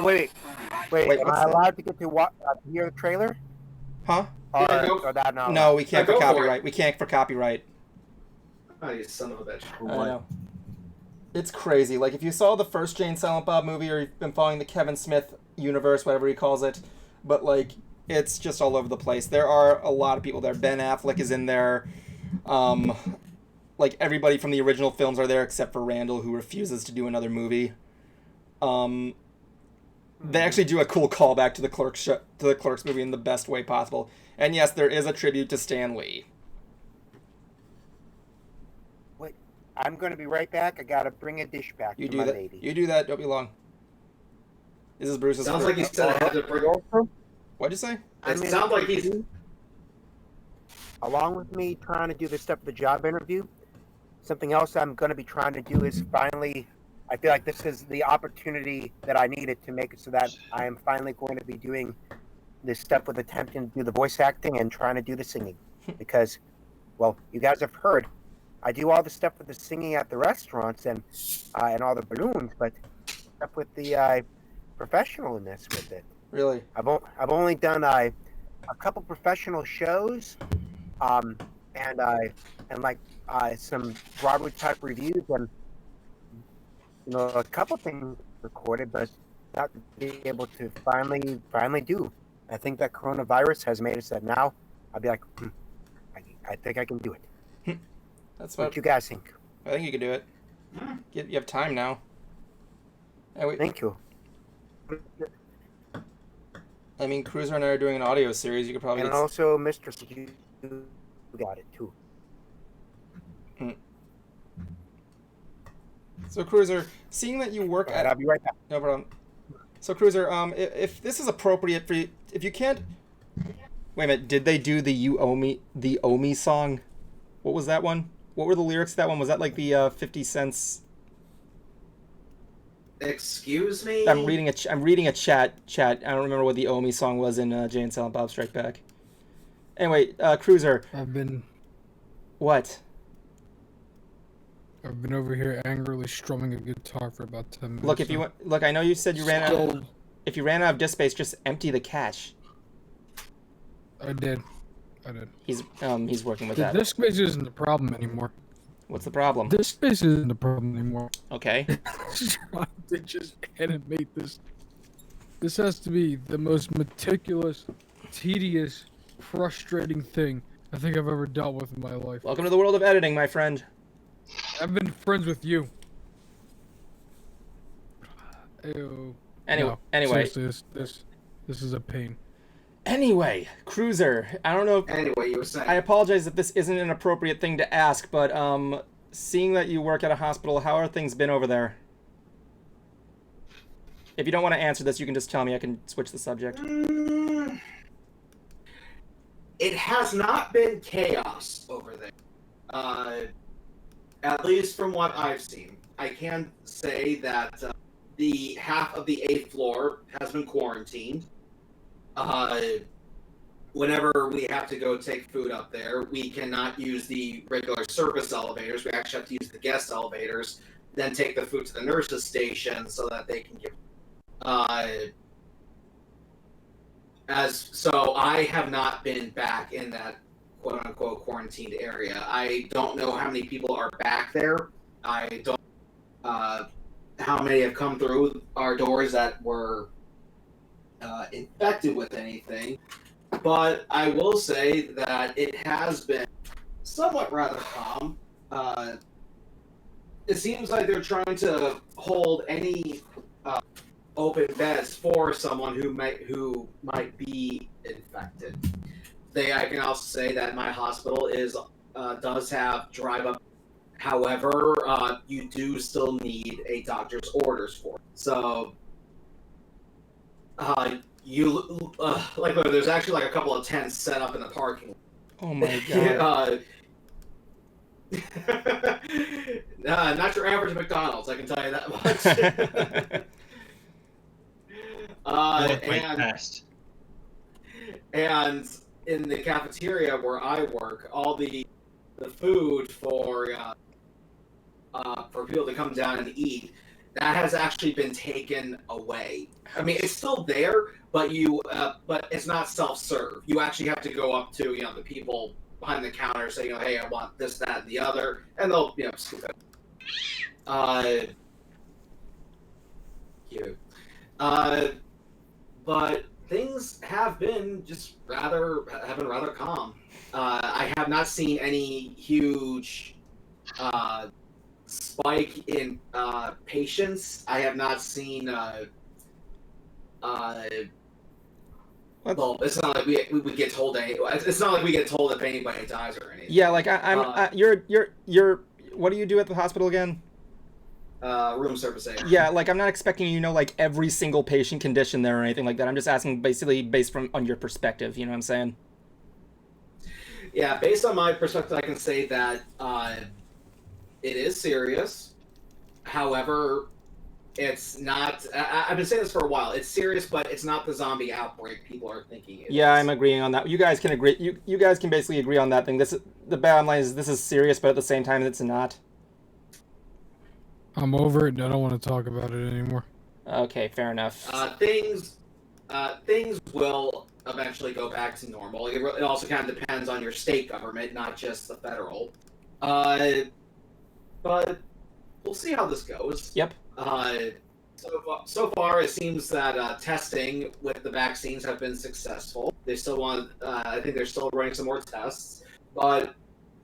Wait, am I allowed to get to hear the trailer? Huh? Or that not? No, we can't go for for copyright. We can't for copyright. Oh, you son of a bitch. I know. It's crazy. Like, if you saw the first Jay and Silent Bob movie, or you've been following the Kevin Smith universe, whatever he calls it, but, like, it's just all over the place. There are a lot of people there. Ben Affleck is in there. Like, everybody from the original films are there except for Randall, who refuses to do another movie. They actually do a cool callback to the Clerks movie in the best way possible. And yes, there is a tribute to Stan Lee. Wait, I'm going to be right back. I got to bring a dish back You to do my that. lady. You do that. Don't be long. This is Bruce's. Sounds like he said I had to bring. What'd you say? It sounds like he's. Along with me trying to do this stuff for the job interview, something else I'm going to be trying to do is finally, I feel like this is the opportunity that I needed to make it so that I am finally going to be doing this stuff with attempting to do the voice acting and trying to do the singing. Because, well, you guys have heard, I do all the stuff with the singing at the restaurants and all the balloons, but stuff with the professionalness with it. Really? I've only done a couple professional shows, and some Broadway type reviews, and a couple things recorded, but not be able to finally do. I think that coronavirus has made it so that now I'll be like, I think I can do it. That's What what you guys think? I think you can do it. You have time now. Thank you. I mean, Cruiser and I are doing an audio series. You could probably And get... also, Mr. You got it too. So, Cruiser, seeing that you work I'll be right back. No problem. So, Cruiser, if this is appropriate for you, if you can't... Wait a minute, did they do the You Owe Me, the Owe Me song? What was that one? What were the lyrics to that one? Was that like the 50 cents... Excuse me? I'm reading a chat. I don't remember what the Owe Me song was in Jay and Silent Bob Strike Back. Anyway, Cruiser. I've been What? over here angrily strumming a guitar for about 10 minutes. Look, look, I know you said you ran out. Still- If you ran out of disk space, just empty the cache. I did. He's working with The that. disk space isn't the problem anymore. What's the problem? Disk space isn't the problem anymore. Okay. They just animate this. This has to be the most meticulous, tedious, frustrating thing I think I've ever dealt with in my life. Welcome to the world of editing, my friend. I've been friends with you. Ew. Anyway. Seriously, this is a pain. Anyway, Cruiser, I don't know. Anyway, you were saying. I apologize if this isn't an appropriate thing to ask, but seeing that you work at a hospital, how are things been over there? If you don't want to answer this, you can just tell me. I can switch the subject. It has not been chaos over there. At least from what I've seen. I can say that the half of the 8th floor has been quarantined. Whenever we have to go take food up there, we cannot use the regular service elevators. We actually have to use the guest elevators, then take the food to the nurses' station so that they can give. So I have not been back in that quote unquote quarantined area. I don't know how many people are back there. I don't how many have come through our doors that were infected with anything. But I will say that it has been somewhat rather calm. It seems like they're trying to hold any open beds for someone who might be infected. I can also say that my hospital does have drive-up. However, you do still need a doctor's orders for it. So, there's actually like a couple of tents set up in the parking lot. Oh my god. Not your average McDonald's, I can tell you that much. And in the cafeteria where I work, all the food for people to come down and eat, that has actually been taken away. I mean, it's still there, but but it's not self-serve. You actually have to go up to the people behind the counter, say, hey, I want this, that, and the other, and they'll scoop it. Cute. But things have been rather calm. I have not seen any huge spike in patients. I have not seen. Well, it's not like we get told it's not like we get told if anybody dies or anything. Yeah, like you're. What do you do at the hospital again? Room service aide. Yeah, like I'm not expecting you know like every single patient condition there or anything like that. I'm just asking basically based on your perspective. You know what I'm saying? Yeah, based on my perspective, I can say that it is serious. However, it's not. I've been saying this for a while. It's serious, but it's not the zombie outbreak people are thinking it is. I'm agreeing on that. You guys can agree. You guys can basically agree on that thing. The bottom line is this is serious, but at the same time, it's not. I'm over it and I don't want to talk about it anymore. Okay, fair enough. Things will eventually go back to normal. It also kind of depends on your state government, not just the federal. But we'll see how this goes. Yep. So far, it seems that testing with the vaccines have been successful. They still want. I think they're still running some more tests, but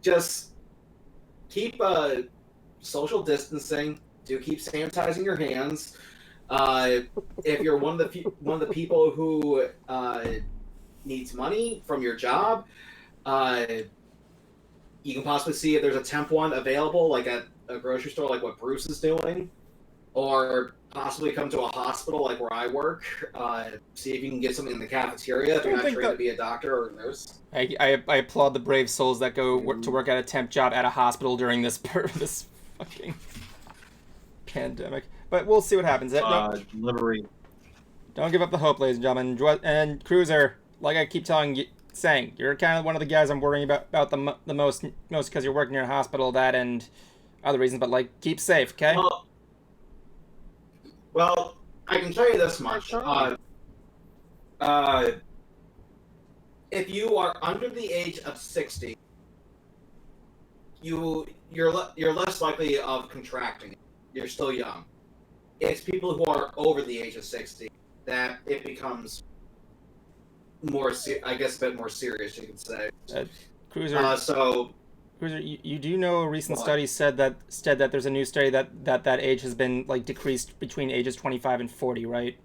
just keep social distancing. Do keep sanitizing your hands. If you're one of the people who needs money from your job, you can possibly see if there's a temp one available, like at a grocery store, like what Bruce is doing, or possibly come to a hospital, like where I work. See if you can get something in the cafeteria if you're not trained to be a doctor or a nurse. I applaud the brave souls that go to work at a temp job at a hospital during this this fucking pandemic. But we'll see what happens. Delivery. Don't give up the hope, ladies and gentlemen. And Cruiser, like I keep saying, you're kind of one of the guys I'm worrying about the most because you're working in a hospital, that and other reasons. But like, keep safe, okay? Well, I can tell you this much. If you are under the age of 60, you're less likely of contracting it. You're still young. It's people who are over the age of 60 that it becomes more, I guess, a bit more serious, you could say. Cruiser. Cruiser, you do know a recent What? study said that there's a new study that age has been like decreased between ages 25 and 40, right?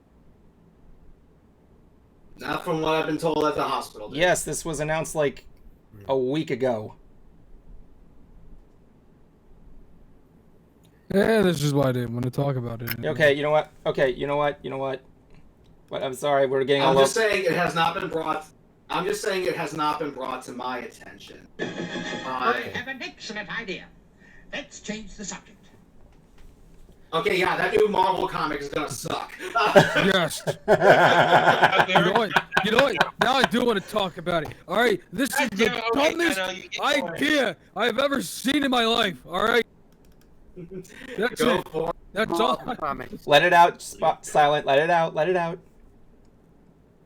Not from what I've been told at the hospital. Dude. Yes, this was announced like a week ago. Yeah, this is why I didn't want to talk about it. Okay, you know what? What? I'm sorry, we're getting all I'm just saying it has not been brought to my attention. I have an excellent idea. Let's change the subject. Okay, yeah, that new Marvel comic is gonna suck. Yes. You know what? Now I do want to talk about it. All right, this is the dumbest idea I've ever seen in my life. All right. That's Go it. for it. That's all. Let it out, Silent. Let it out. Let it out.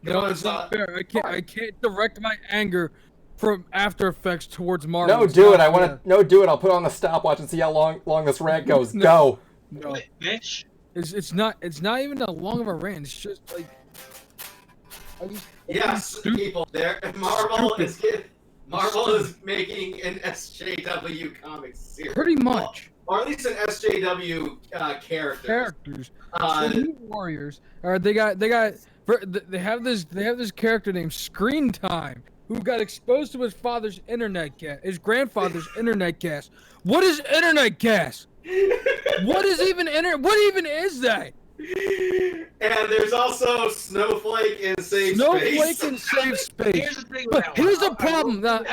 No, it's not fair. I can't direct my anger from After Effects towards Marvel. No, do it. I want to. No, do it. I'll put on the stopwatch and see how long this rant goes. Go. No, Bitch. it's not even that long of a rant. It's just like. Yes, people. Marvel is making an SJW comic series. Pretty much. Or at least an SJW Characters. The new Warriors. Or they have this character named Screen Time who got exposed to his his grandfather's internet gas. What is internet gas? What even is that? And there's also Snowflake in Safe Space. Snowflake in Safe Space. Here's the thing with But that here's one. the problem. Now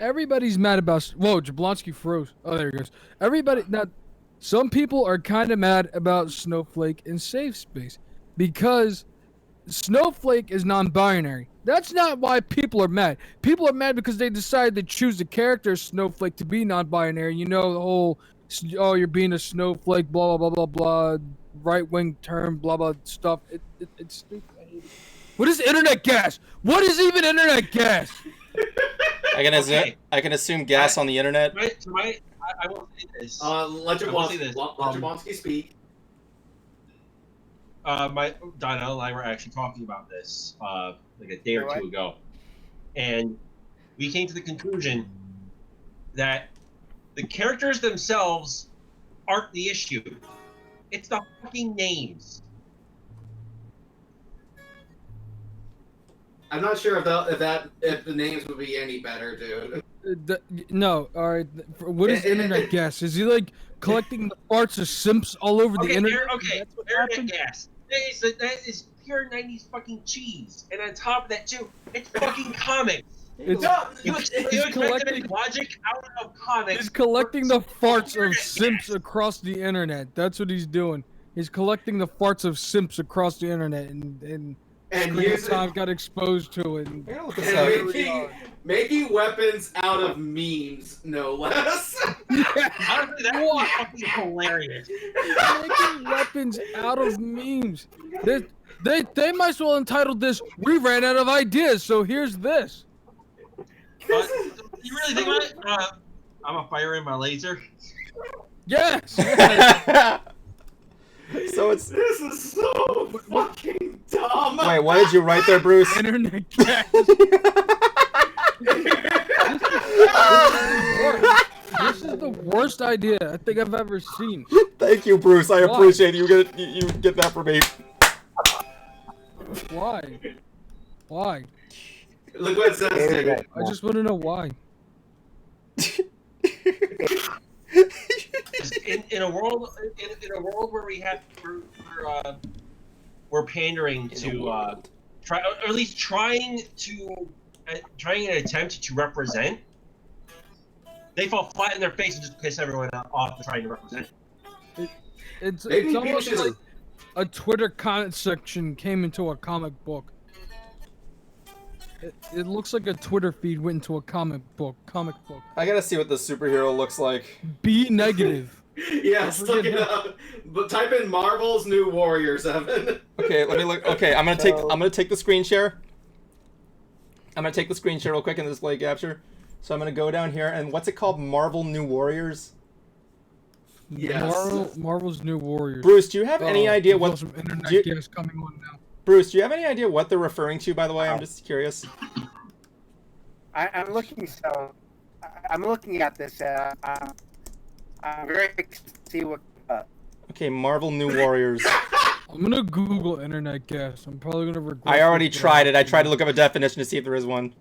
everybody's mad about. Whoa, Jablonski froze. Oh, there he goes. Some people are kind of mad about Snowflake in Safe Space because Snowflake is non-binary. That's not why people are mad. People are mad because they decided to choose the character Snowflake to be non-binary. You know, the whole, oh, you're being a snowflake, blah, blah, blah, blah, blah, right-wing term, blah, blah, stuff. It's stupid. I hate it. What is internet gas? What is even internet gas? I can assume gas on the internet. I will say this. Let Jablonski speak. Donna and I were actually talking about this like a day or two ago, and we came to the conclusion that the characters themselves aren't the issue. It's the fucking names. I'm not sure if the names would be any better, dude. No, all right. What is internet gas? Is he like collecting the parts of simps all over the internet? Internet gas. That is pure 90s fucking cheese. And on top of that, too, it's fucking comics. You expect to make logic out of comics. He's collecting the farts of simps across the internet. That's what he's doing. He's collecting the farts of simps across the internet, and Time got exposed to it. Making weapons out of memes, no less. Honestly, that was fucking hilarious. Making weapons out of memes. They might as well entitle this, "We ran out of ideas, so here's this." You really think about it? I'm a fire in my laser. Yes. So it's. This is so fucking dumb. Wait, what did you write there, Bruce? Internet gas. This is the worst idea I think I've ever seen. Thank you, Bruce. I Why? appreciate you. You get that for me. Why? Why? Look what it says. Internet. I just want to know why. In a world where we're pandering to try, or at least trying an attempt to represent, they fall flat in their face and just piss everyone off for trying to represent. It's Maybe almost people like a Twitter comment section came into a comic book. It looks like a Twitter feed went into a comic book. I gotta see what the superhero looks like. Be negative. Yes, look it up. But type in Marvel's New Warriors, Evan. Okay, let me look. Okay, I'm gonna take the screen share. I'm gonna take the screen share real quick in this display capture. So I'm gonna go down here and what's it called? Marvel New Warriors. Yes. Marvel's New Warriors. Bruce, do you have any idea we've got what? some internet do you- gas coming on now? Bruce, do you have any idea what they're referring to? By the way, I'm just curious. I'm looking. So I'm looking at this. I'm very excited to see what. Okay, Marvel New Warriors. I'm gonna Google internet gas. I'm probably gonna regret. I already this, but tried it. I tried to look up a definition to see if there is one.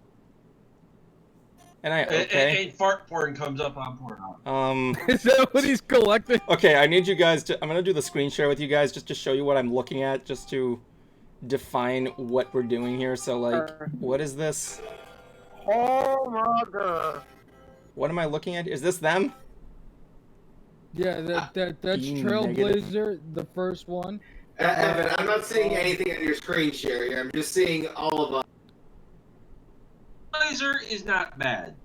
And And fart porn comes up on Pornhub. Is that what he's collecting? Okay, I need you guys to. I'm gonna do the screen share with you guys just to show you what I'm looking at, just to define what we're doing here. So, like, what is this? Oh my god! What am I looking at? Is this them? Yeah, that's Being Trailblazer, the first one. Evan, I'm not seeing anything on your screen share here. I'm just seeing all of us. Laser is not bad.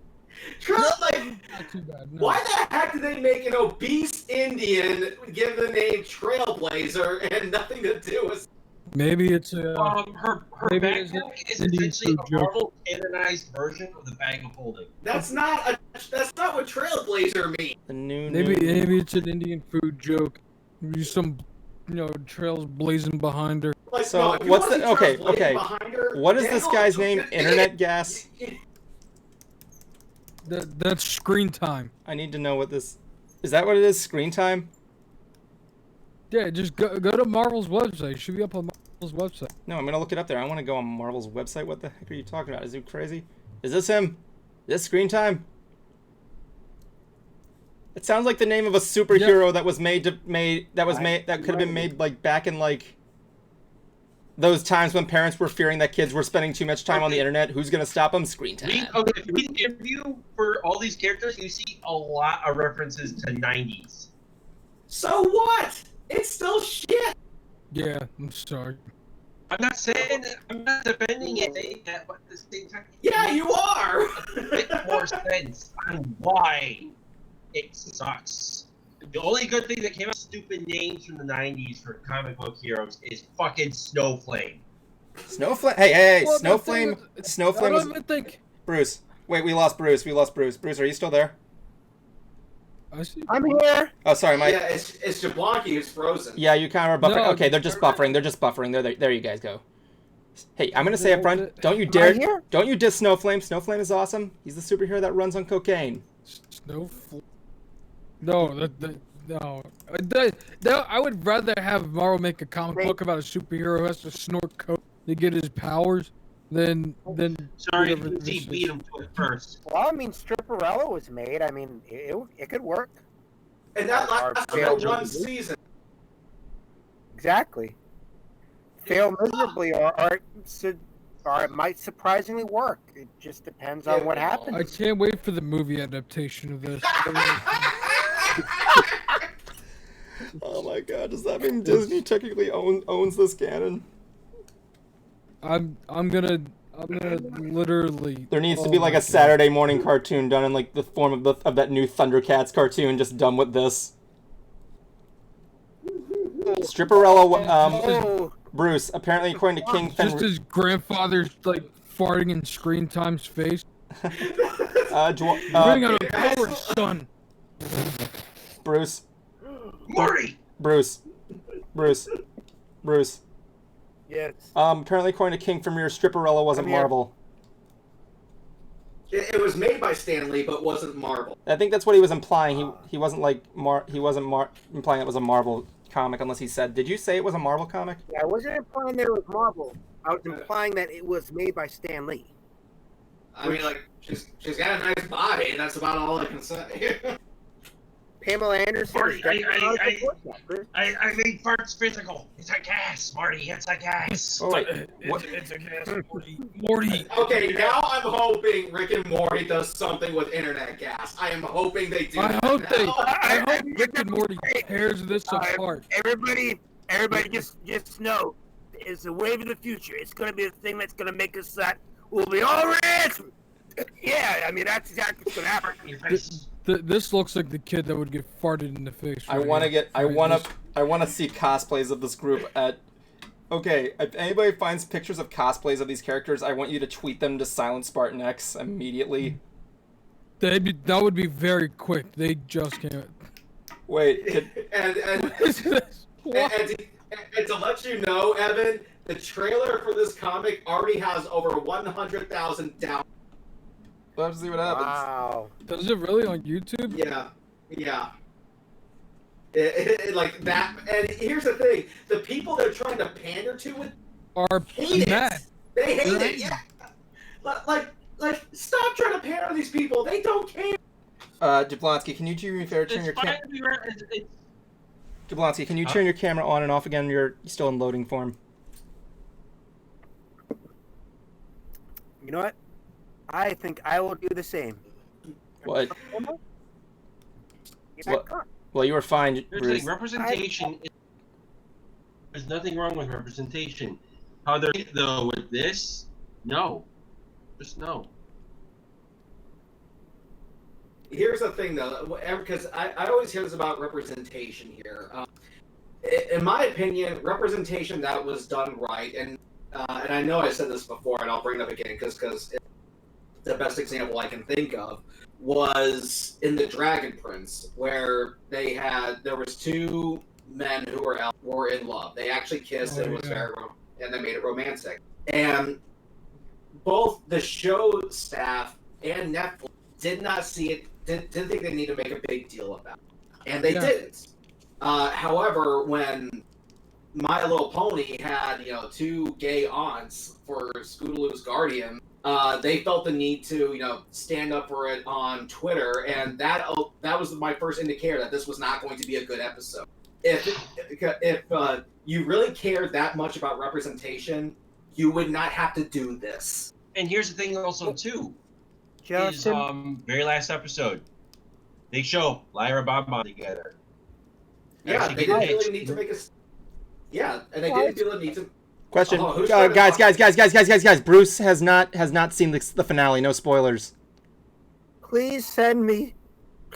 Like, Not too bad. No. why the heck did they make an obese Indian give the name Trailblazer and nothing to do with? Maybe it's a. Her Maybe it's backpack is Indian essentially food a joke. Marvel canonized version of the bag of holding. That's not what Trailblazer means. The new. Maybe it's an Indian food joke. Maybe some, trails blazing behind her. Like, So, no, if you what's wanna the- see okay, Trailblazer okay. behind her, What is then this I'll guy's do name? it. Internet gas. That's screen time. I need to know what this. Is that what it is? Screen time? Yeah, just go to Marvel's website. It should be up on Marvel's website. No, I'm gonna look it up there. I want to go on Marvel's website. What the heck are you talking about? Is he crazy? Is this him? Is this screen time? It sounds like the name of a superhero that was made that could have been made like back in like those times when parents were fearing that kids were spending too much time on the internet. Who's gonna stop them? Screen time. If we interview for all these characters, you see a lot of references to 90s. So what? It's still shit. Yeah, I'm sorry. I'm not defending it, saying that, but at the same time, Yeah, you are. it makes more sense on why it sucks. The only good thing that came out of stupid names from the 90s for comic book heroes is fucking Snowflame. Snowflame. Hey, Well, the Snowflame. thing with- Snowflame I was don't even think. Bruce. Wait, we lost Bruce. Bruce, are you still there? I see. I'm here. Oh, sorry, Mike. Yeah, it's Jablonki who's frozen. Yeah, you kind of are buffering. No, Okay, they're just buffering. There you guys go. Hey, I'm gonna say up front, don't you Am I dare, here? don't you diss Snowflame. Snowflame is awesome. He's the superhero that runs on cocaine. No, no. I would rather have Marvel make a comic book about a superhero who has to snort coke to get his powers than Sorry, whatever this he is. beat him to it first. Well, I mean, Stripperella was made. I mean, it could work. And that Our lasted failed for one review. season. Exactly. Fail miserably, or it might surprisingly work. It just depends on what happens. I can't wait for the movie adaptation of this. Oh my god, does that mean Disney technically owns this canon? I'm gonna literally. There needs to oh be like my a Saturday morning cartoon done in like the form of that new Thundercats cartoon, just done with this. Stripperella, Oh, Bruce. Apparently, according to King God. Just his grandfather's like farting in Screen Time's face. Bring out a power, son. Bruce. Morty! Bruce. Bruce. Yes. Apparently, according to King Vermeer, Stripperella wasn't I'm here. Marvel. It was made by Stan Lee, but wasn't Marvel. I think that's what he was implying. He wasn't like implying it was a Marvel comic unless he said. Did you say it was a Marvel comic? Yeah, I wasn't implying that it was Marvel. I was implying that it was made by Stan Lee. I mean, like, she's got a nice body, and that's about all I can say. Pamela Anderson. Marty, is definitely Chris. I made farts physical. It's a gas, Marty. It's a gas. Oh wait, what? It's a gas, Morty. Okay, now I'm hoping Rick and Morty does something with internet gas. I am hoping they do. I hope Rick and Morty tears this Alright. apart. Everybody, just know, it's a wave of the future. It's gonna be a thing that's gonna make us that we'll be all rich. Yeah, I mean that's exactly what's gonna happen. Your face. This looks like the kid that would get farted in the face. I want to see cosplays of this group at. Okay, if anybody finds pictures of cosplays of these characters, I want you to tweet them to Silent Spartan X immediately. That would be very quick. They just can't. Wait, and What? And to let you know, Evan, the trailer for this comic already has over 100,000 downloads. we'll have to see what happens. Wow. Does it really on YouTube? Yeah. Like that. And here's the thing: the people they're trying to pander to Are hate mad. it. They hate Right. it. Yeah. Like, stop trying to pander to these people. They don't care. Jablonski, can you do me a favor? Turn It's your fine camera. to be right. Jablonski, can you turn your camera on and off again? You're still in loading form. You know what? I think I will do the same. What? Get What? back on. Well, you were fine, Here's the Bruce. thing, representation. There's nothing wrong with representation. How they're though with this? No, just no. Here's the thing, though, because I always hear this about representation here. In my opinion, representation that was done right, and I know I said this before, and I'll bring it up again because it's the best example I can think of was in the Dragon Prince, where there was two men who were in love. They actually kissed, and it was and they made it romantic. And both the show staff and Netflix did not see it. Didn't think they need to make a big deal about it. And they didn't. However, when My Little Pony had, two gay aunts for Scootaloo's Guardian, they felt the need to, stand up for it on Twitter, and that was my first indicator that this was not going to be a good episode. If you really cared that much about representation, you would not have to do this. And here's the thing, also too. Justin, Is very last episode, they show Lyra Bonbon together. Yeah, Actually they get didn't hitched. really need to make a. Yeah, and they didn't feel the need to. Question, Oh, who's trying to guys. Bruce has not seen the finale. No spoilers. please send me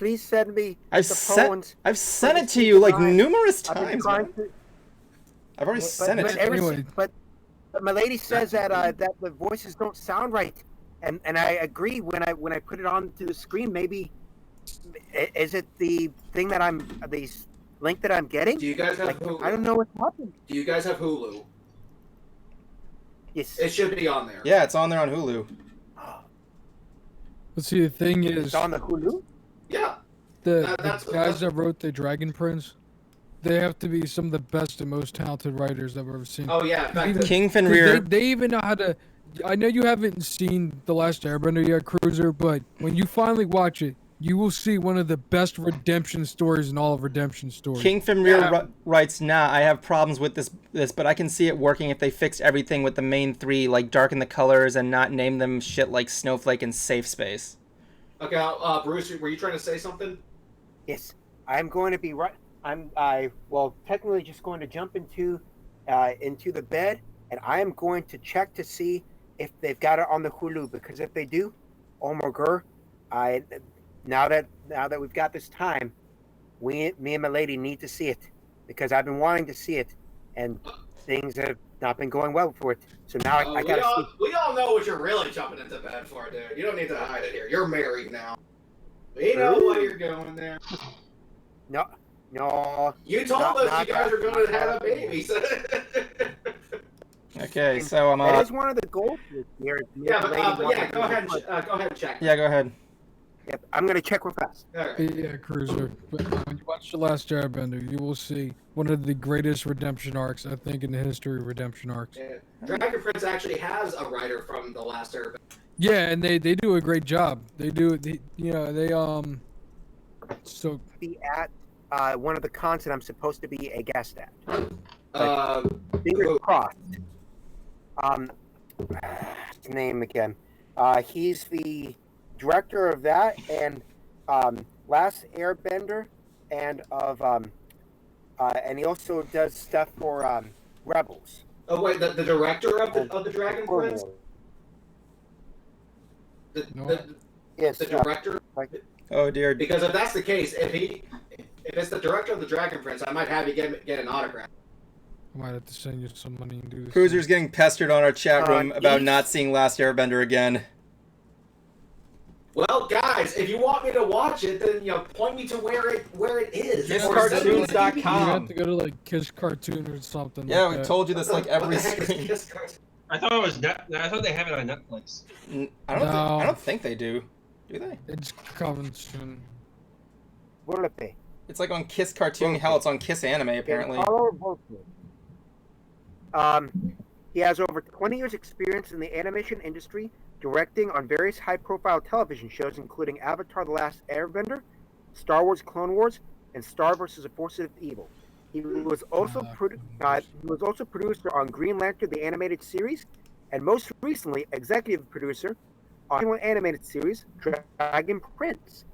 I've the sent poems. it to you like I've been numerous I've been times. trying Man. to, I've already sent it. Anyway. but my lady says that that the voices don't sound right, and I agree when I put it onto the screen. Maybe is it the thing that the link that I'm getting? Do you guys have Like, Hulu? I don't know what's happening. Do you guys have Hulu? Yes. It should be on there. Yeah, it's on there on Hulu. But see, the thing is, It's on the Hulu. Yeah. the that's- guys that wrote the Dragon Prince, they have to be some of the best and most talented writers I've ever seen. Oh yeah. In fact, King 'Cause Fenrir. They even know how to. I know you haven't seen The Last Airbender yet, Cruiser, but when you finally watch it, you will see one of the best redemption stories in all of redemption stories. King Fenrir writes, "Nah, I have problems with this, but I can see it working if they fixed everything with the main three, like darken the colors and not name them shit like Snowflake and Safe Space." Okay, Bruce, were you trying to say something? Yes, I'm going to be right. Well, technically just going to jump into the bed, and I am going to check to see if they've got it on the Hulu, because if they do, oh my god, now that we've got this time, me and my lady need to see it, because I've been wanting to see it, and things have not been going well for it. So now I gotta see. We all know what you're really jumping into bed for, dude. You don't need to hide it here. You're married now. We know why you're going there. No, No. You told Not- us not you guys that- were going to not have that. babies. Okay, so I'm That is one of the goals this year. Is yeah, make but, lady but want yeah, to go do ahead, the and, go ahead and check. Yeah, go ahead. Yep, I'm gonna check real fast. All right. Yeah, Cruiser. But when you watch The Last Airbender, you will see one of the greatest redemption arcs, I think, in the history of redemption arcs. Yeah. Dragon Prince actually has a writer from The Last Airbender. Yeah, and they do a great job. They do, so Be at one of the cons that I'm supposed to be a guest at. Fingers Who? crossed. His name again. He's the director of that and Last Airbender, and he also does stuff for Rebels. Oh wait, the director of the Dragon Prince. Yes, The director. Oh dear. Because if that's the case, if it's the director of the Dragon Prince, I might have you get an autograph. I might have to send you some money and do this. Cruiser's getting pestered on our chat room about East. not seeing Last Airbender again. Well, guys, if you want me to watch it, then point me to where it is. KissCartoons.com. You have to go to like Kiss Cartoon or something. Yeah, like we that. told you this like every What the heck is stream. Kiss Cartoon? I thought it was I thought they have it on Netflix. I don't think they do. Do they? It's coming soon. What are they? It's like on Kiss Cartoon. Hell, it's on Kiss Anime apparently. He has over 20 years experience in the animation industry, directing on various high-profile television shows including Avatar: The Last Airbender, Star Wars: Clone Wars, and Star vs. the Forces of Evil. He was also producer on Green Lantern: The Animated Series, and most recently executive producer on the animated series Dragon Prince.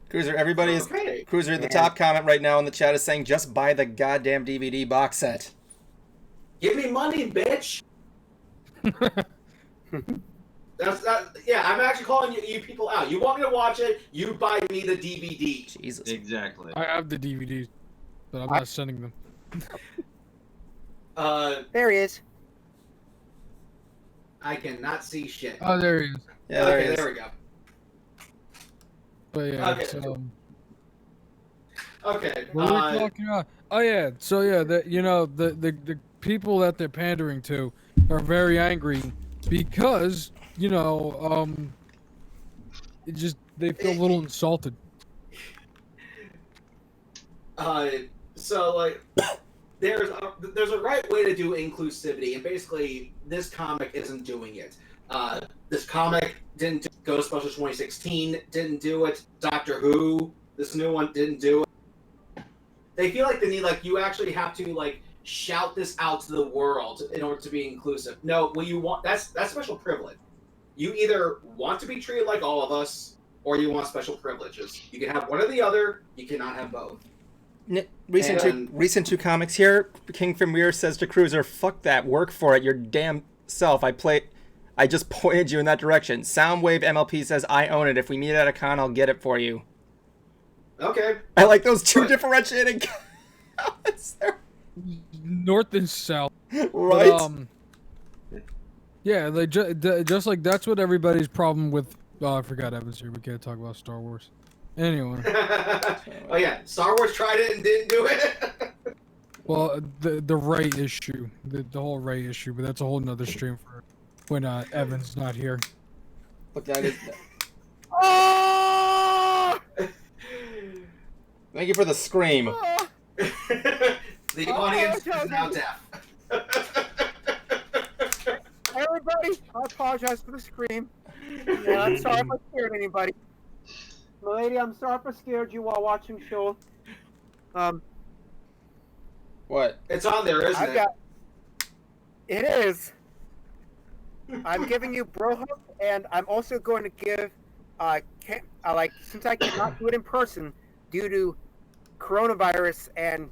Cruiser, everybody is Okay. Cruiser. The top comment right now in the chat is saying just buy the goddamn DVD box set. Give me money, bitch. Yeah, I'm actually calling you people out. You want me to watch it? You buy me the DVD. Jesus. Exactly. I have the DVDs, but I'm not sending them. There he is. I cannot see shit. Oh, there he is. Yeah, there okay, it is. there we go. But yeah, Okay. it's, Okay. what were we talking about? Oh yeah, so yeah, the people that they're pandering to are very angry because they feel a little insulted. So like, there's a right way to do inclusivity, and basically this comic isn't doing it. This comic didn't do Ghostbusters 2016, didn't do it. Doctor Who, this new one, didn't do it. They feel like they need, like, you actually have to, like, shout this out to the world in order to be inclusive. No, what you want, that's special privilege. You either want to be treated like all of us, or you want special privileges. You can have one or the other, you cannot have both. Recent two comics here. King from Weir says to Cruiser, "Fuck that, work for it, your damn self. I just pointed you in that direction." Soundwave MLP says, "I own it. If we meet at a con, I'll get it for you." Okay. I like those two differentiating comments there. North and south. Right? But, yeah, like just like that's what everybody's problem with. Oh, I forgot Evan's here. We can't talk about Star Wars. Anyway. Oh yeah, Star Wars tried it and didn't do it. Well, the Ray issue, the whole Ray issue, but that's a whole nother stream for when Evan's not here. Look, that is. Oh! Thank you for the scream. The audience is now deaf. Everybody, I apologize for the scream. Yeah, I'm sorry if I scared anybody. Lady, I'm sorry if I scared you while watching show. What? It's on there, isn't it? It is. I'm giving you bro hug, and I'm also going to give, since I cannot do it in person due to coronavirus and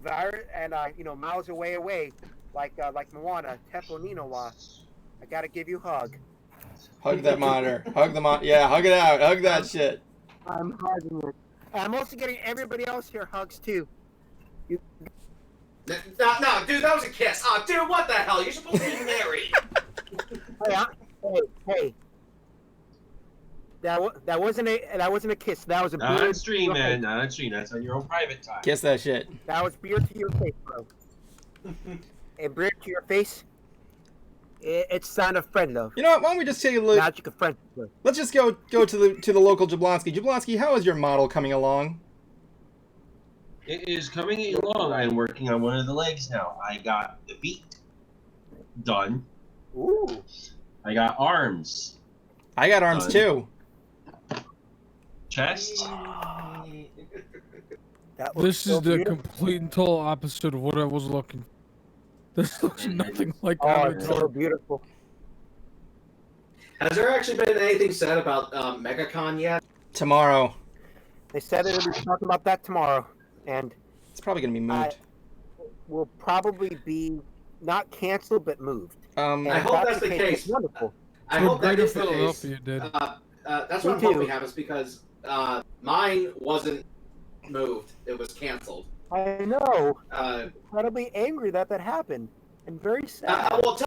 virus and miles away, like Moana, Tepo Ninowa, I gotta give you a hug. Hug that monitor. Hug the monitor. Yeah, hug it out. Hug that shit. I'm hugging it. I'm also getting everybody else here hugs too. No, dude, that was a kiss. Oh, dude, what the hell? You're supposed to be married. Hey. That wasn't a kiss. That was a Not beer on stream, to your man. face. Not on stream. That's on your own private time. Kiss that shit. That was beer to your face, bro. And beer to your face. It's sign of friend love. You know what? Why don't we just take a look? Magic of friendship. Bro. Let's just go to the local Jablonski. Jablonski, how is your model coming along? It is coming along. I'm working on one of the legs now. I got the feet done. Ooh. I got arms. I got arms too. Chest. That This so is the beautiful. complete and total opposite of what I was looking. This looks nothing like Oh, Avatar. it's so beautiful. Has there actually been anything said about MegaCon yet? Tomorrow. They said it'll be talking about that tomorrow, and It's probably gonna be moved. will probably be not canceled but moved. And I if hope that's the case. it's wonderful. I So hope that Greater is the case. Philadelphia did. That's Me what I'm too. hoping happens because mine wasn't moved; it was canceled. I know. Uh, Incredibly angry that happened, and very sad. well,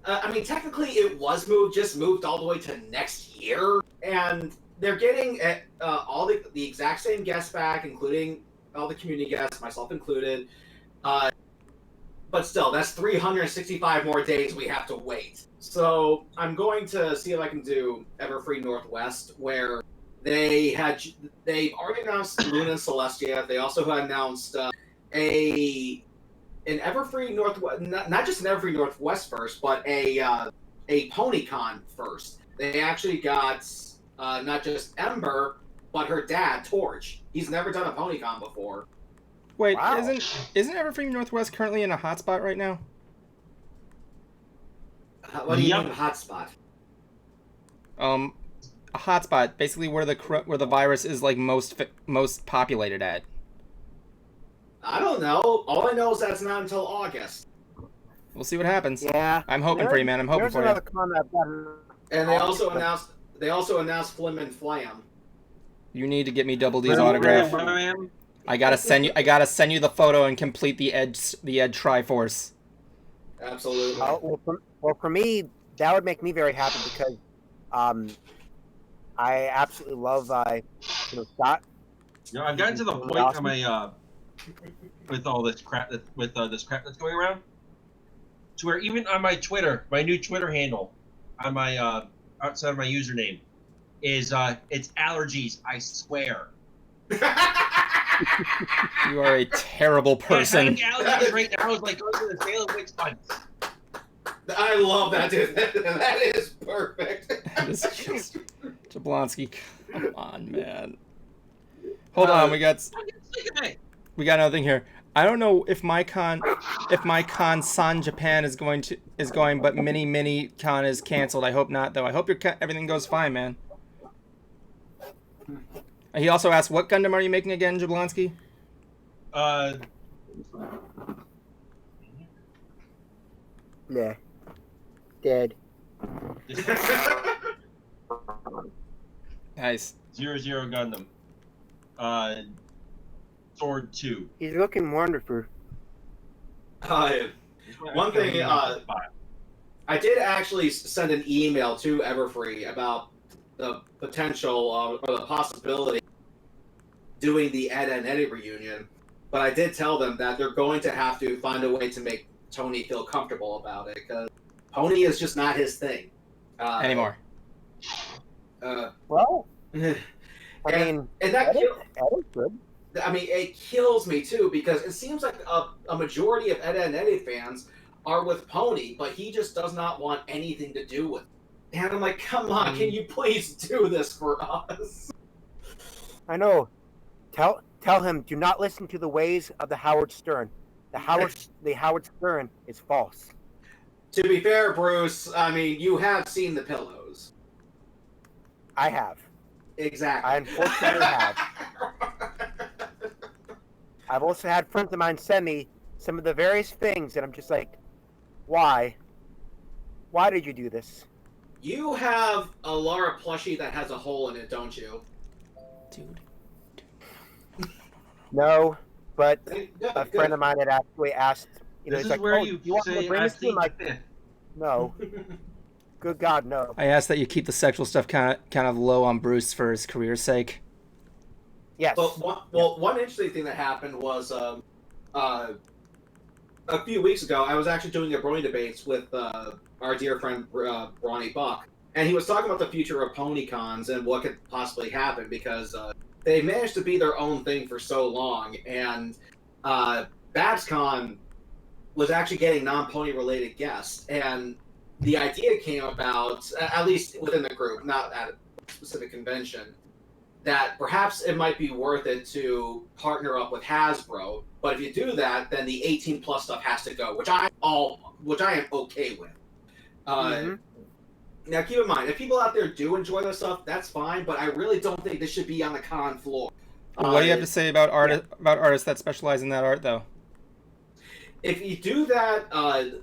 I mean, technically, it was moved, just moved all the way to next year, and they're getting all the exact same guests back, including all the community guests, myself included. But still, that's 365 more days we have to wait. So I'm going to see if I can do Everfree Northwest, where they've already announced Luna and Celestia. They also had announced an Everfree Northwest, not just an Everfree Northwest first, but a PonyCon first. They actually got not just Ember, but her dad, Torch. He's never done a PonyCon before. Wait, Wow. isn't Everfree Northwest currently in a hotspot right now? What do you Yep. mean hotspot? A hotspot, basically where the virus is like most populated at. I don't know. All I know is that's not until August. We'll see what happens. Yeah. I'm hoping for you, man. I'm hoping There's for another you. con I've gotten. And they also announced Flim and Flam. You need to get me Double D's autograph. I gotta send you the photo and complete the Ed Triforce. Absolutely. Well, for me, that would make me very happy because I absolutely love Scott. You know, I've gotten to the point on my with all this crap this crap that's going around, to where even on my Twitter, my new Twitter handle, on my outside of my username, is it's allergies. I swear. You are a terrible person. Allergies right now is like going to the Salem Witch Hunt. I love that, dude. That is perfect. That is just Jablonski. Come on, man. Hold on, we got another thing here. I don't know if my con San Japan is going, but Mini Con is canceled. I hope not, though. I hope everything goes fine, man. He also asked, what Gundam are you making again, Jablonski? Yeah. Dead. Nice. 00 Gundam. Sword 2. He's looking wonderful. One thing, I did actually send an email to Everfree about the potential or the possibility of doing the Ed and Eddie reunion, but I did tell them that they're going to have to find a way to make Tony feel comfortable about it, because Pony is just not his thing Anymore. Well, and and that Eddie's good. I mean, it kills me too, because it seems like a majority of Ed and Eddie fans are with Pony, but he just does not want anything to do with it. And I'm like, come on, can you please do this for us? I know. Tell him, do not listen to the ways of the Howard Stern. The Howard Stern is false. To be fair, Bruce, I mean, you have seen the pillows. I have. Exactly. I unfortunately have. I've also had friends of mine send me some of the various things, and I'm just like, why? Why did you do this? You have a Lara plushie that has a hole in it, don't you? Dude. No, but Good, a friend of mine had actually asked, This he's is like, where oh, you you want me say to bring I this to you? plead I'm like, the fifth. no. Good God, no. I ask that you keep the sexual stuff kind of low on Bruce for his career's sake. Yes. One interesting thing that happened was a few weeks ago, I was actually doing a Brony debates with our dear friend Ronnie Buck, and he was talking about the future of PonyCons and what could possibly happen because they managed to be their own thing for so long, and BabsCon was actually getting non-pony related guests, and the idea came about, at least within the group, not at a specific convention, that perhaps it might be worth it to partner up with Hasbro. But if you do that, then the 18 plus stuff has to go, which I am okay with. Now, keep in mind, if people out there do enjoy this stuff, that's fine. But I really don't think this should be on the con floor. What do you have to say about artists that specialize in that art, though? If you do that,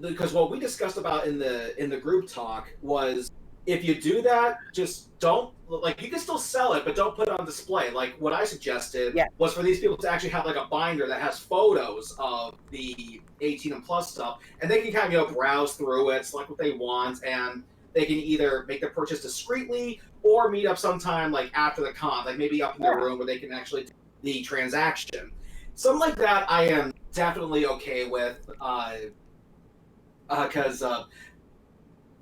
because what we discussed about in the group talk was, if you do that, just don't, like, you can still sell it, but don't put it on display. Like, what I suggested was for these people to actually have, like, a binder that has photos of the 18 and plus stuff, and they can kind of, browse through it, select what they want, and they can either make the purchase discreetly or meet up sometime, like, after the con, like, maybe up in their room where they can actually do the transaction. Something like that I am definitely okay with, because,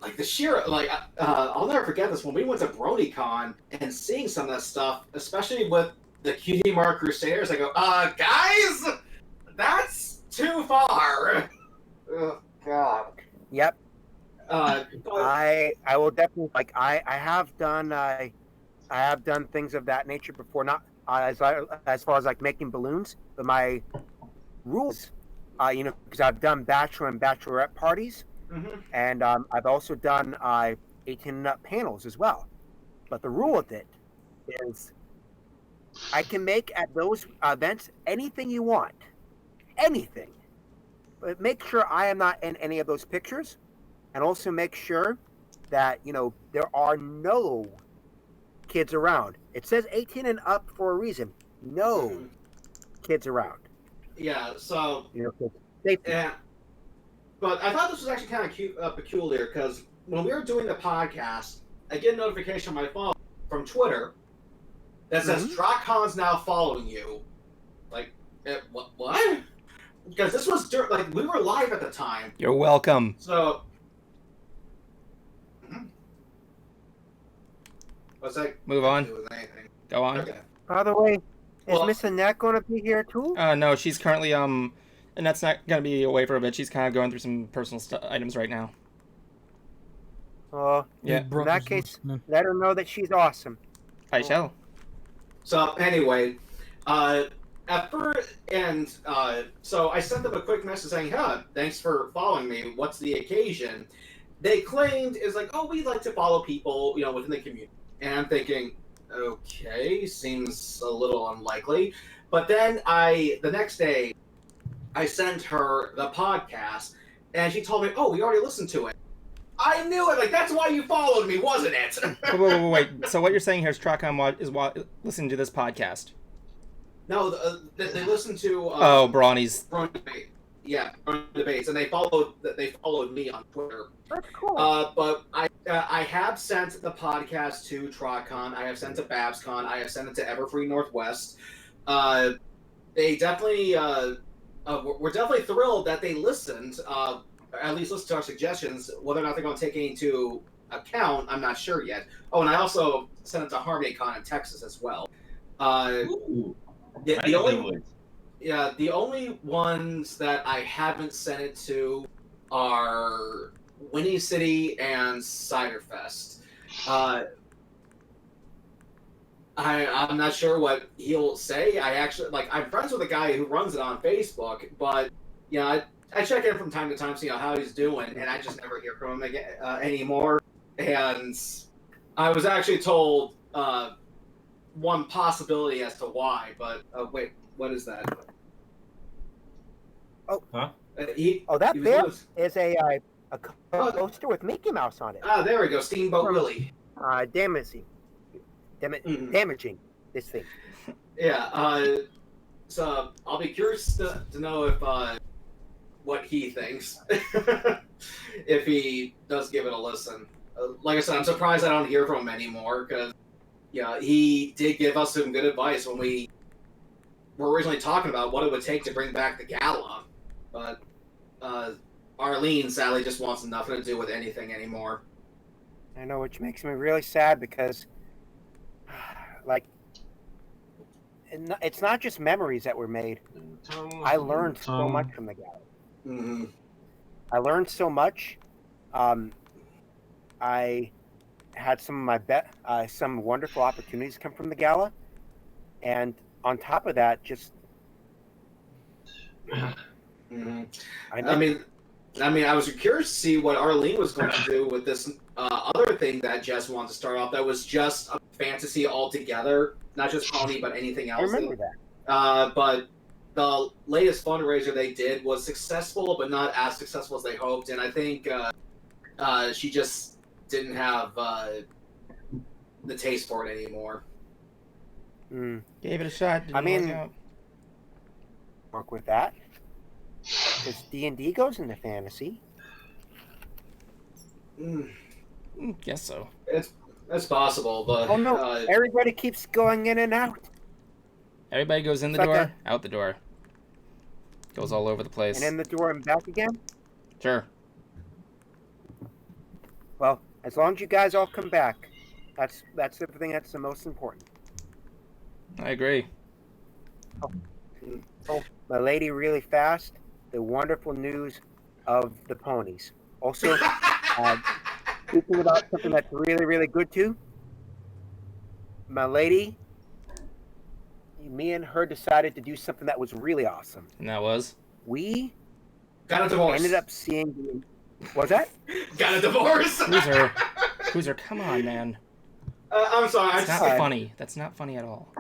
like, the sheer, like, I'll never forget this, when we went to BronyCon and seeing some of that stuff, especially with the Cutie Mark Crusaders, I go, guys, that's too far. Oh, God. Yep. But, I will definitely, like, I have done things of that nature before, not as far as like making balloons, but my rules, because I've done bachelor and bachelorette parties. And I've also done 18 panels as well. But the rule with it is I can make at those events anything you want. Anything. But make sure I am not in any of those pictures. And also make sure that, there are no kids around. It says 18 and up for a reason. No kids around. Yeah, so... safety. Yeah. But I thought this was actually kind of peculiar, because when we were doing the podcast, I get a notification on my phone from Twitter that says, TrockCon's now following you. Like, what? Because this was, like, we were live at the time. You're welcome. So... What's that? Move on. Go on. Okay. By the way, is Miss Annette going to be here too? No, she's currently, Annette's not going to be away for a bit. She's kind of going through some personal items right now. Yeah. In that case, let her know that she's awesome. I shall. So, anyway, at first, so I sent them a quick message saying, thanks for following me. What's the occasion? They claimed, it's like, we'd like to follow people, within the community. And I'm thinking, okay, seems a little unlikely. But then the next day, I sent her the podcast, and she told me, we already listened to it. I knew it! Like, that's why you followed me, wasn't it? Wait. So what you're saying here is TrockCon is listening to this podcast? No, they listened to... Brawny's. Yeah, debates, and they followed me on Twitter. That's cool. But I have sent the podcast to TrockCon. I have sent to BabsCon. I have sent it to Everfree Northwest. They definitely we're definitely thrilled that they listened. At least listened to our suggestions. Whether or not they're going to take any into account, I'm not sure yet. Oh, and I also sent it to HarmonyCon in Texas as well. Ooh, the only ones that I haven't sent it to are Winnie City and Ciderfest. I'm not sure what he'll say. I'm friends with a guy who runs it on Facebook, but I check in from time to time, see how he's doing, and I just never hear from him again anymore. And I was actually told one possibility as to why, but wait, what is that? Oh, huh? That there is a coaster with Mickey Mouse on it. There we go, Steamboat Willie. Damaging this thing. Yeah. So I'll be curious to know if what he thinks, if he does give it a listen. like I said, I'm surprised I don't hear from him anymore because yeah, he did give us some good advice when we were originally talking about what it would take to bring back the gala, but Arlene sadly just wants nothing to do with anything anymore. I know, which makes me really sad because, like, it's not just memories that were made. I learned so much from the gala. Mm-hmm. I learned so much. I had some of my some wonderful opportunities come from the gala, and on top of that, just Mm-hmm. I mean, I was curious to see what Arlene was going to do with this other thing that Jess wanted to start off. That was just a fantasy altogether, not just Pony, but anything else. I remember that. But the latest fundraiser they did was successful, but not as successful as they hoped. And I think she just didn't have the taste for it anymore. Gave it a shot. Didn't work out. Work with that. Because D&D goes into fantasy. Guess so. That's possible, but oh no! Everybody keeps going in and out. Everybody goes in the door, out the door. Goes all over the place. And in the door and back again. Sure. Well, as long as you guys all come back, that's the thing that's the most important. I agree. Oh, my lady, really fast. The wonderful news of the ponies. Also, speaking about something that's really, really good too. My lady, me and her decided to do something that was really awesome. And that was? We got a divorce. Ended up seeing. What's that? Got a divorce. Cruiser, come on, man. I'm sorry. It's not funny. That's not funny at all.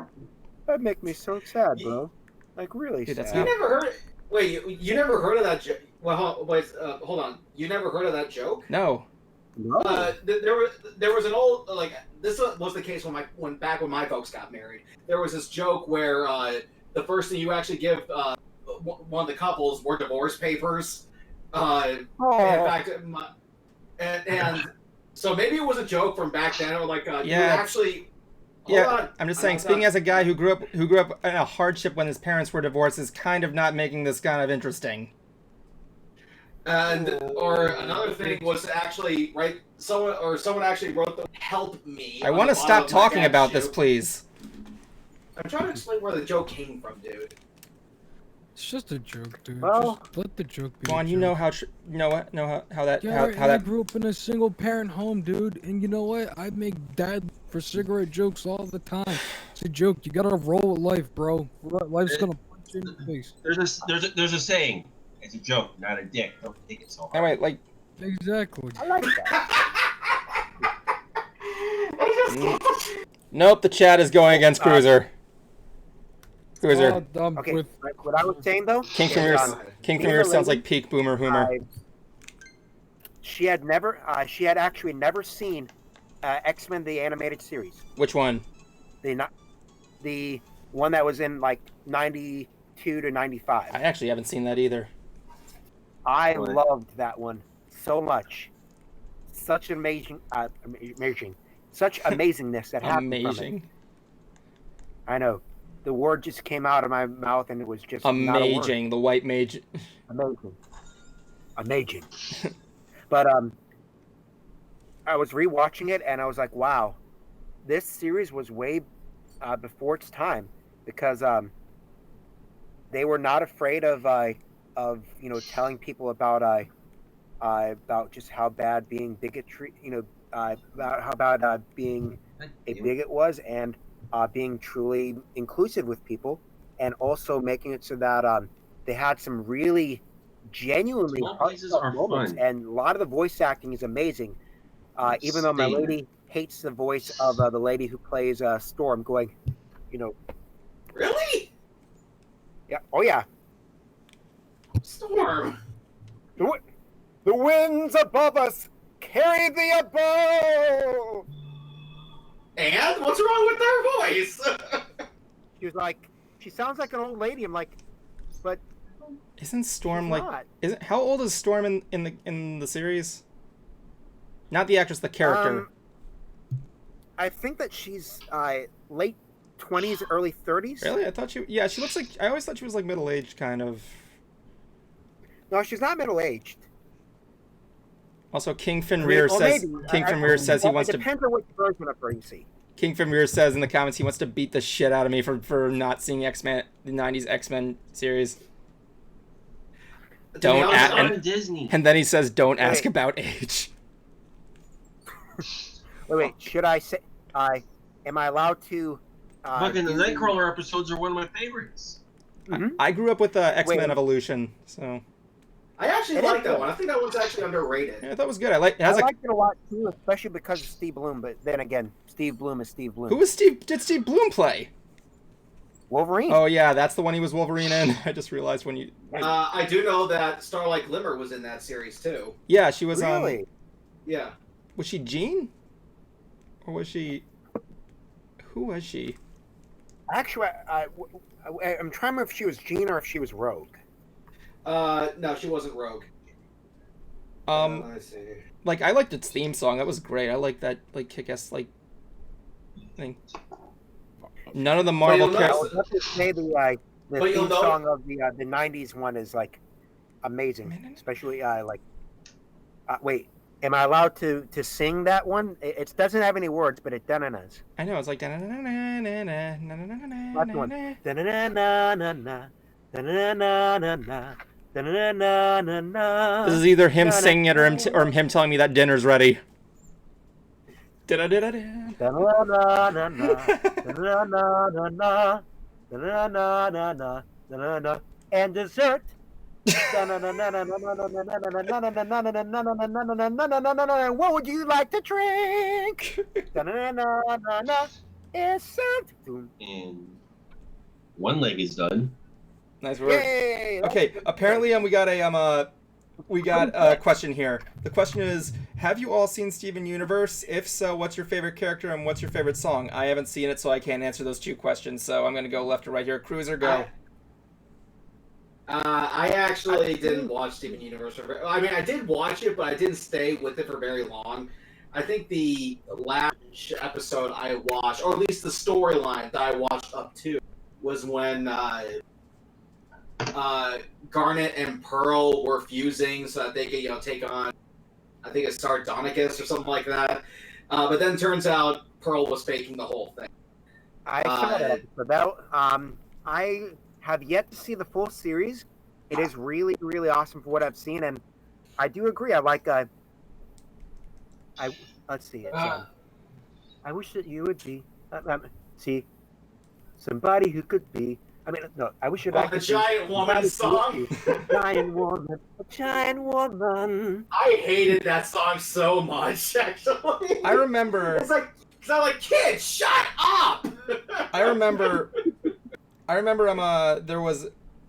That make me so sad, bro. Like really Dude, sad. You never heard it? Wait, you never heard of that joke? Well, wait, hold on. You never heard of that joke? No. There was an old like this was the case when my folks got married. There was this joke where the first thing you actually give one of the couples were divorce papers. In fact, and so maybe it was a joke from back then, or like you actually. Hold on. I'm just saying. Speaking as a guy who grew up in a hardship when his parents were divorced, is kind of not making this kind of interesting. And or another thing was actually someone actually wrote the "help me." I want to stop talking about this, please. I'm trying to explain where the joke came from, dude. It's just a joke, dude. Well, just let the joke be. Juan, you know how that I grew up in a single parent home, dude, and you know what? I make dad for cigarette jokes all the time. It's a joke. You gotta roll with life, bro. Life's gonna punch you in the face. There's a saying. It's a joke, not a dick. Don't take it so hard. Anyway, like exactly. I like that. Nope, the chat is going against Cruiser. Cruiser. Okay, what I was saying though. King from Your sounds like peak boomer humor. She had actually never seen X-Men the animated series. Which one? The one that was in like 92 to 95. I actually haven't seen that either. I loved that one so much. Such amazing, such amazingness that happened from it. I know. The word just came out of my mouth, and it was just amazing. The white mage. Amazing. But I was rewatching it, and I was like, "Wow, this series was way before its time," because they were not afraid of telling people about just how bad being bigotry, about how bad being a bigot was, and being truly inclusive with people, and also making it so that they had some really genuinely heartfelt moments, and a lot of the voice acting is amazing. Even though my lady hates the voice of the lady who plays Storm, going, Really? Yeah. Oh yeah. Storm. The winds above us carry thee above. And what's wrong with their voice? She was like, she sounds like an old lady. I'm like, but isn't Storm like? How old is Storm in the series? Not the actress, the character. I think that she's late 20s, early 30s. Really? I thought she. Yeah, she looks like. I always thought she was like middle aged, kind of. No, she's not middle aged. Also, King Fenrir says. King Fenrir says he wants to. It depends on which version of her you see. King Fenrir says in the comments he wants to beat the shit out of me for not seeing X-Men, the '90s X-Men series. Disney. And then he says, "Don't ask about age." Wait. Should I say? Am I allowed to? Fucking the Nightcrawler episodes are one of my favorites. I grew up with X-Men Evolution, so. I actually like that one. I think that one's actually underrated. Yeah, that was good. I liked it a lot too, especially because of Steve Bloom. But then again, Steve Bloom is Steve Bloom. Who was Steve? Did Steve Bloom play? Wolverine. Oh yeah, that's the one he was Wolverine in. I just realized when you. I do know that Starlight Glimmer was in that series too. Yeah, she was. Really? Yeah. Was she Jean? Or was she? Who was she? Actually, I'm trying to remember if she was Jean or if she was Rogue. No, she wasn't Rogue. I see. Like I liked its theme song. That was great. I like that like kick-ass like thing. None of the Marvel characters. I was to say the theme song of the '90s one is like amazing, especially wait. Am I allowed to sing that one? It doesn't have any words, but it does. I know, it's like That's one. This is either him singing it or him telling me that dinner's ready. And dessert. What would you like to drink? It's served. And one leg is done. Nice work. Okay, apparently we got a question here. The question is, have you all seen Steven Universe? If so, what's your favorite character and what's your favorite song? I haven't seen it, so I can't answer those two questions. So I'm gonna go left to right here. Cruiser, go. I actually didn't watch Steven Universe. I mean, I did watch it, but I didn't stay with it for very long. I think the last episode I watched, or at least the storyline that I watched up to, was when Garnet and Pearl were fusing so that they could, take on, I think it's Sardonicus or something like that. But then turns out Pearl was faking the whole thing. I saw that episode. I have yet to see the full series. It is really, really awesome for what I've seen, and I do agree. I like. Let's see. I wish that you would be. See, somebody who could be. I mean, no. I wish you'd like the giant woman song. Giant woman, a giant woman. I hated that song so much. Actually, I remember. It's like, cause I'm like, kid, shut up. I remember I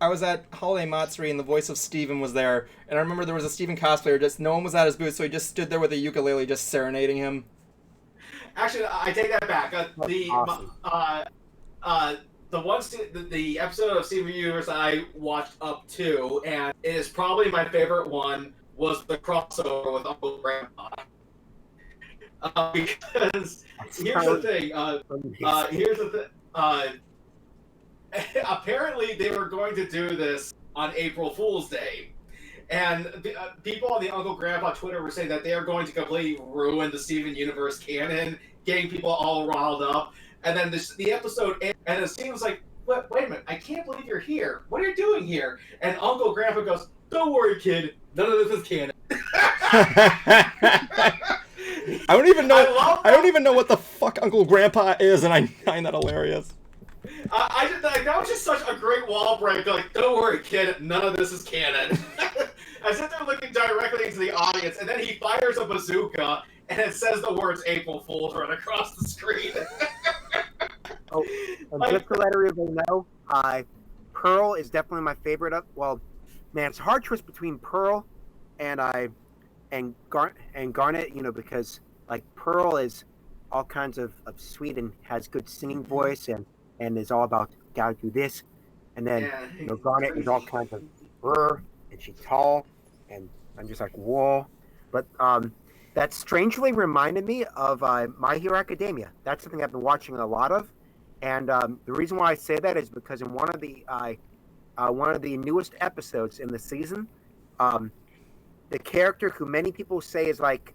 was at Holiday Matsuri and the voice of Steven was there, and I remember there was a Steven cosplayer, just no one was at his booth, so he just stood there with a ukulele just serenading him. Actually, I take that back. The episode of Steven Universe I watched up to, and it is probably my favorite one, was the crossover with Uncle Grandpa. Because here's the thing. Apparently they were going to do this on April Fool's Day, and people on the Uncle Grandpa Twitter were saying that they are going to completely ruin the Steven Universe canon, getting people all riled up. And then the episode ended, and the scene was like, wait a minute, I can't believe you're here. What are you doing here? And Uncle Grandpa goes, don't worry, kid, none of this is canon. I don't even know what the fuck Uncle Grandpa is, and I find that hilarious. That was just such a great wall break. Like, don't worry, kid, none of this is canon. I sit there looking directly into the audience, and then he fires a bazooka, and it says the words April Fool's right across the screen. And just to let everybody know, Pearl is definitely my favorite. Well, man, it's a hard choice between Pearl and Garnet, because like Pearl is all kinds of sweet and has good singing voice and is all about gotta do this, and then Garnet is all kinds of and she's tall, and I'm just like whoa. But that strangely reminded me of My Hero Academia. That's something I've been watching a lot of, and the reason why I say that is because in one of the newest episodes in the season, the character who many people say is like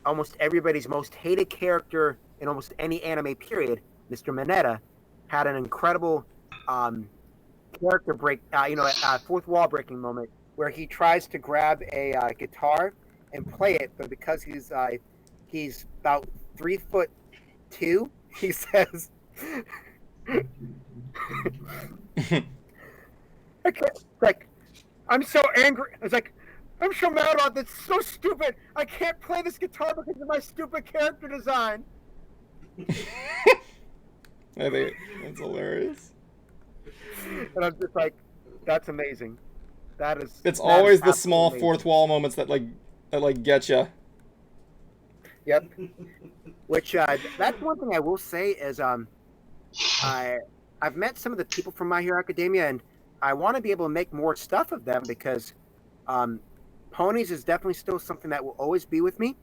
almost everybody's most hated character in almost any anime period, Mr. Mineta, had an incredible character break, a fourth wall breaking moment where he tries to grab a guitar and play it, but because he's about 3'2", he says, like, I'm so angry. It's like, I'm so mad about this. It's so stupid. I can't play this guitar because of my stupid character design. I think that's hilarious. And I'm just like, that's amazing. It's always the small amazing. fourth wall moments that get you. Yep. Which that's one thing I will say is I've met some of the people from My Hero Academia, and I want to be able to make more stuff of them because ponies is definitely still something that will always be with me,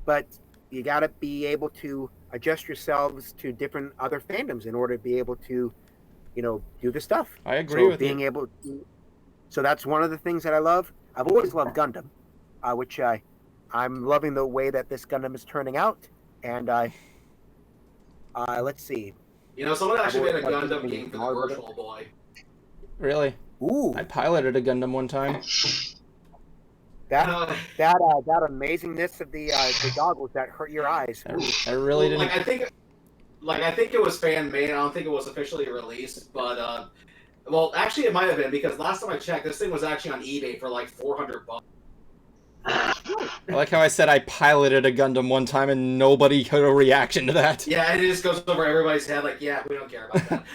but you got to be able to adjust yourselves to different other fandoms in order to be able to, do the stuff. I agree with being you. able to, so that's one of the things that I love. I've always loved Gundam, which I'm loving the way that this Gundam is turning out, and let's see. Someone actually made a Gundam game for the Virtual Boy. Really? Ooh, I piloted a Gundam one time. that amazingness of the goggles that hurt your eyes. I really didn't. I think it was fan made. I don't think it was officially released, but well, actually, it might have been because last time I checked, this thing was actually on eBay for like $400. I like how I said I piloted a Gundam one time and nobody had a reaction to that. Yeah, and it just goes over everybody's head like, yeah, we don't care about that.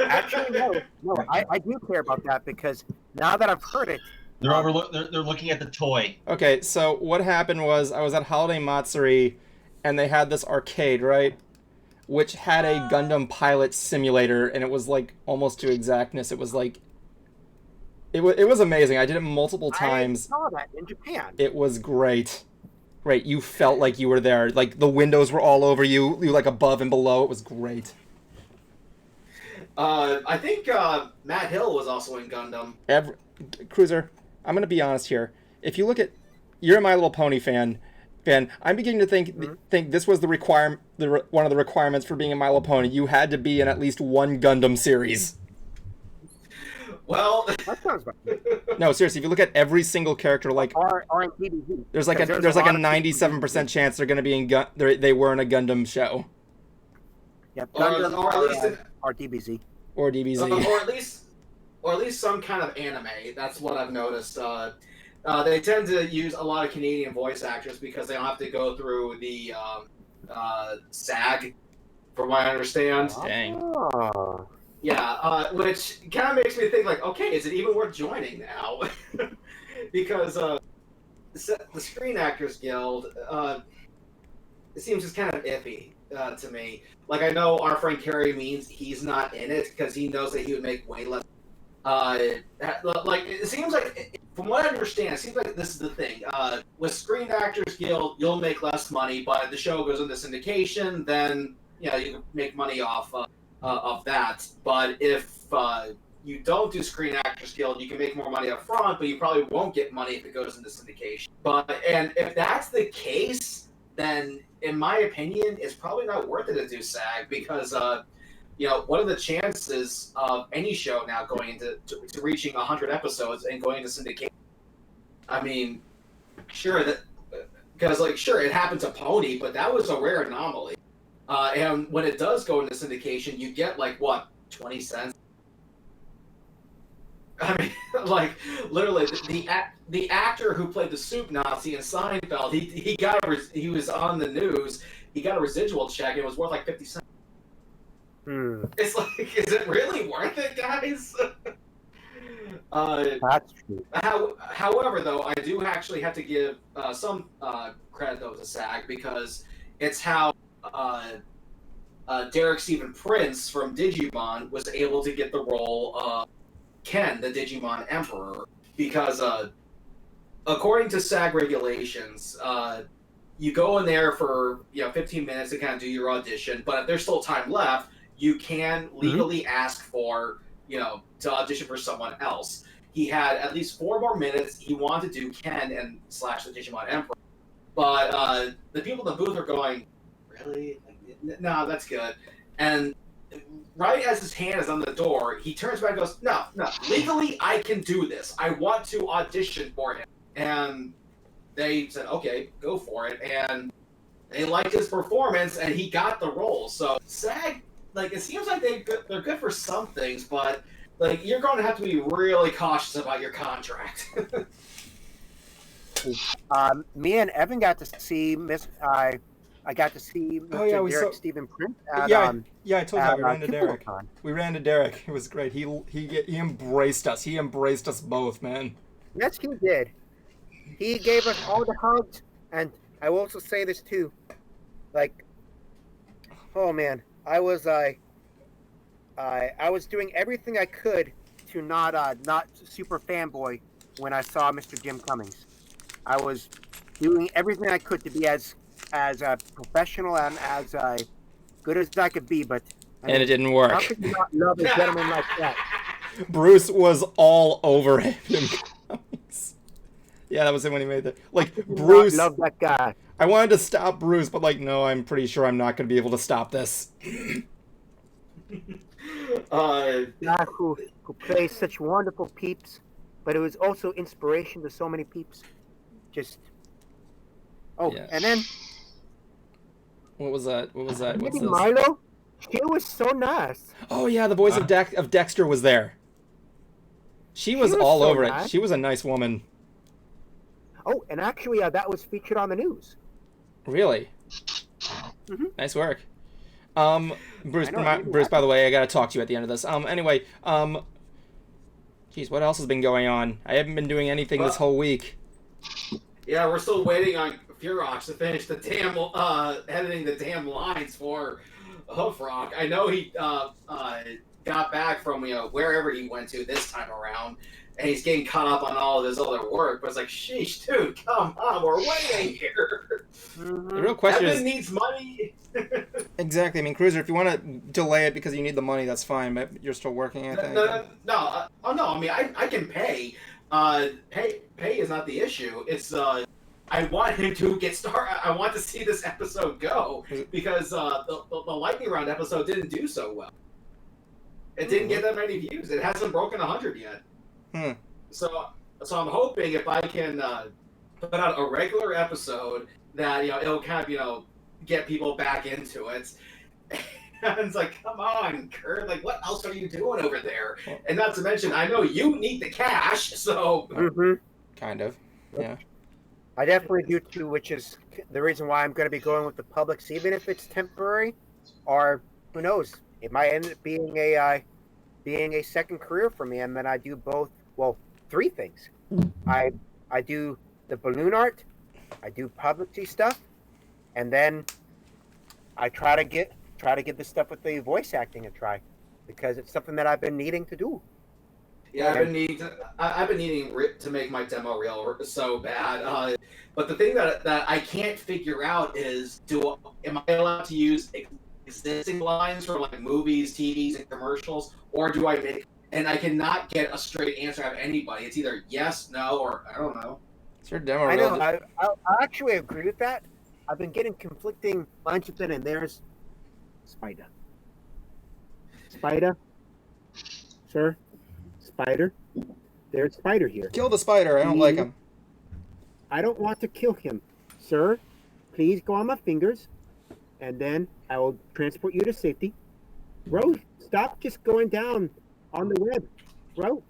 Actually, no, I do care about that because now that I've heard it, They're looking at the toy. Okay, so what happened was I was at Holiday Matsuri and they had this arcade, right? Which had a Gundam pilot simulator, and it was like almost to exactness. It was like it was amazing. I did it multiple times. I saw that in Japan. It was great. Right, you felt like you were there. Like the windows were all over you. You like above and below. It was great. I think Matt Hill was also in Gundam. Cruiser, I'm gonna be honest here. If you look at, you're a My Little Pony fan. I'm beginning to think this was one of the requirements for being a My Little Pony. You had to be in at least one Gundam series. Well, that sounds right. No, seriously. If you look at every single character, like RNTBZ, there's like a 97% chance they're gonna be in they were in a Gundam show. Yep, Gundam or DBZ. Or DBZ. Or at least some kind of anime. That's what I've noticed. They tend to use a lot of Canadian voice actors because they don't have to go through the SAG, from what I understand. Dang. Oh. Yeah, which kind of makes me think, like, okay, is it even worth joining now? Because the Screen Actors Guild, it seems just kind of iffy to me. Like, I know our friend Kerry means he's not in it because he knows that he would make way less. Like, it seems like, from what I understand, it seems like this is the thing. With Screen Actors Guild, you'll make less money, but if the show goes into syndication, then, you can make money off of that. But if you don't do Screen Actors Guild, you can make more money up front, but you probably won't get money if it goes into syndication. And if that's the case, then, in my opinion, it's probably not worth it to do SAG because, what are the chances of any show now going into to reaching 100 episodes and going into syndication? I mean, sure, it happened to Pony, but that was a rare anomaly. And when it does go into syndication, you get, 20 cents? I mean, literally, the actor who played the soup Nazi in Seinfeld, he was on the news, he got a residual check, and it was worth 50 cents. It's like, is it really worth it, guys? That's true. However, though, I do actually have to give some credit, though, to SAG, because it's how Derek Stephen Prince from Digimon was able to get the role of Ken, the Digimon Emperor, because according to SAG regulations, you go in there for 15 minutes to kind of do your audition, but if there's still time left, you can legally ask for to audition for someone else. He had at least 4 more minutes. He wanted to do Ken and / the Digimon Emperor, but the people in the booth are going, really? No, that's good. And right as his hand is on the door, he turns back and goes, no, legally I can do this. I want to audition for him. And they said, okay, go for it. And they liked his performance, and he got the role. So SAG, it seems like they're good for some things, but you're going to have to be really cautious about your contract. Me and Evan got to see I got to see Mr. Derek Stephen Prince at I told you we ran to Derek. Con. We ran to Derek. It was great. He embraced us. He embraced us both, man. Yes, he did. He gave us all the hugs, and I will also say this too. Oh man, I was doing everything I could to not super fanboy when I saw Mr. Jim Cummings. I was doing everything I could to be as professional and as good as I could be, but it didn't work. How could you not love a gentleman like that? Bruce was all over him. Yeah, that was it when he made that. Bruce, love that guy. I wanted to stop Bruce, but no, I'm pretty sure I'm not going to be able to stop this. Guy who plays such wonderful peeps, but it was also inspiration to so many peeps. And then what was that? What's this? Milo, she was so nice. Oh yeah, the voice of Dexter was there. She was all so over nice. It. She was a nice woman. Oh, and actually, that was featured on the news. Really? Mm-hmm. Nice work. Bruce, by the way, I gotta talk to you at the end of this. Anyway, geez, what else has been going on? I haven't been doing anything this whole week. Yeah, we're still waiting on Furox to finish the damn editing the damn lines for Hoofrock. I know he got back from wherever he went to this time around, and he's getting caught up on all of his other work. But it's like, sheesh, dude, come on, we're waiting here. The real question Evan needs money. Exactly. I mean, Cruiser, if you want to delay it because you need the money, that's fine. But you're still working, I think. No. I mean, I can pay. Pay is not the issue. It's I want him to get started. I want to see this episode go because the lightning round episode didn't do so well. It didn't get that many views. It hasn't broken 100 yet. So I'm hoping if I can put out a regular episode that it'll kind of get people back into it. And it's like, come on, Kurt. What else are you doing over there? And not to mention, I know you need the cash, so... Kind of, yeah. I definitely do too, which is the reason why I'm going to be going with the Publix, even if it's temporary, or who knows, it might end up being a second career for me, and then I do both. Well, 3 things. I do the balloon art, I do Publix stuff, and then I try to get this stuff with the voice acting a try, because it's something that I've been needing to do. Yeah, I've been needing to make my demo reel so bad. But the thing that I can't figure out is, am I allowed to use existing lines from movies, TVs, and commercials, or do I make? And I cannot get a straight answer out of anybody. It's either yes, no, or I don't know. It's your demo reel. I know. I actually agree with that. I've been getting conflicting lines of it, and there's Spider. Sir. Spider. There's Spider here. Kill the spider. I don't like him. I don't want to kill him. Sir, please go on my fingers, and then I will transport you to safety. Bro, stop just going down on the web. Bro,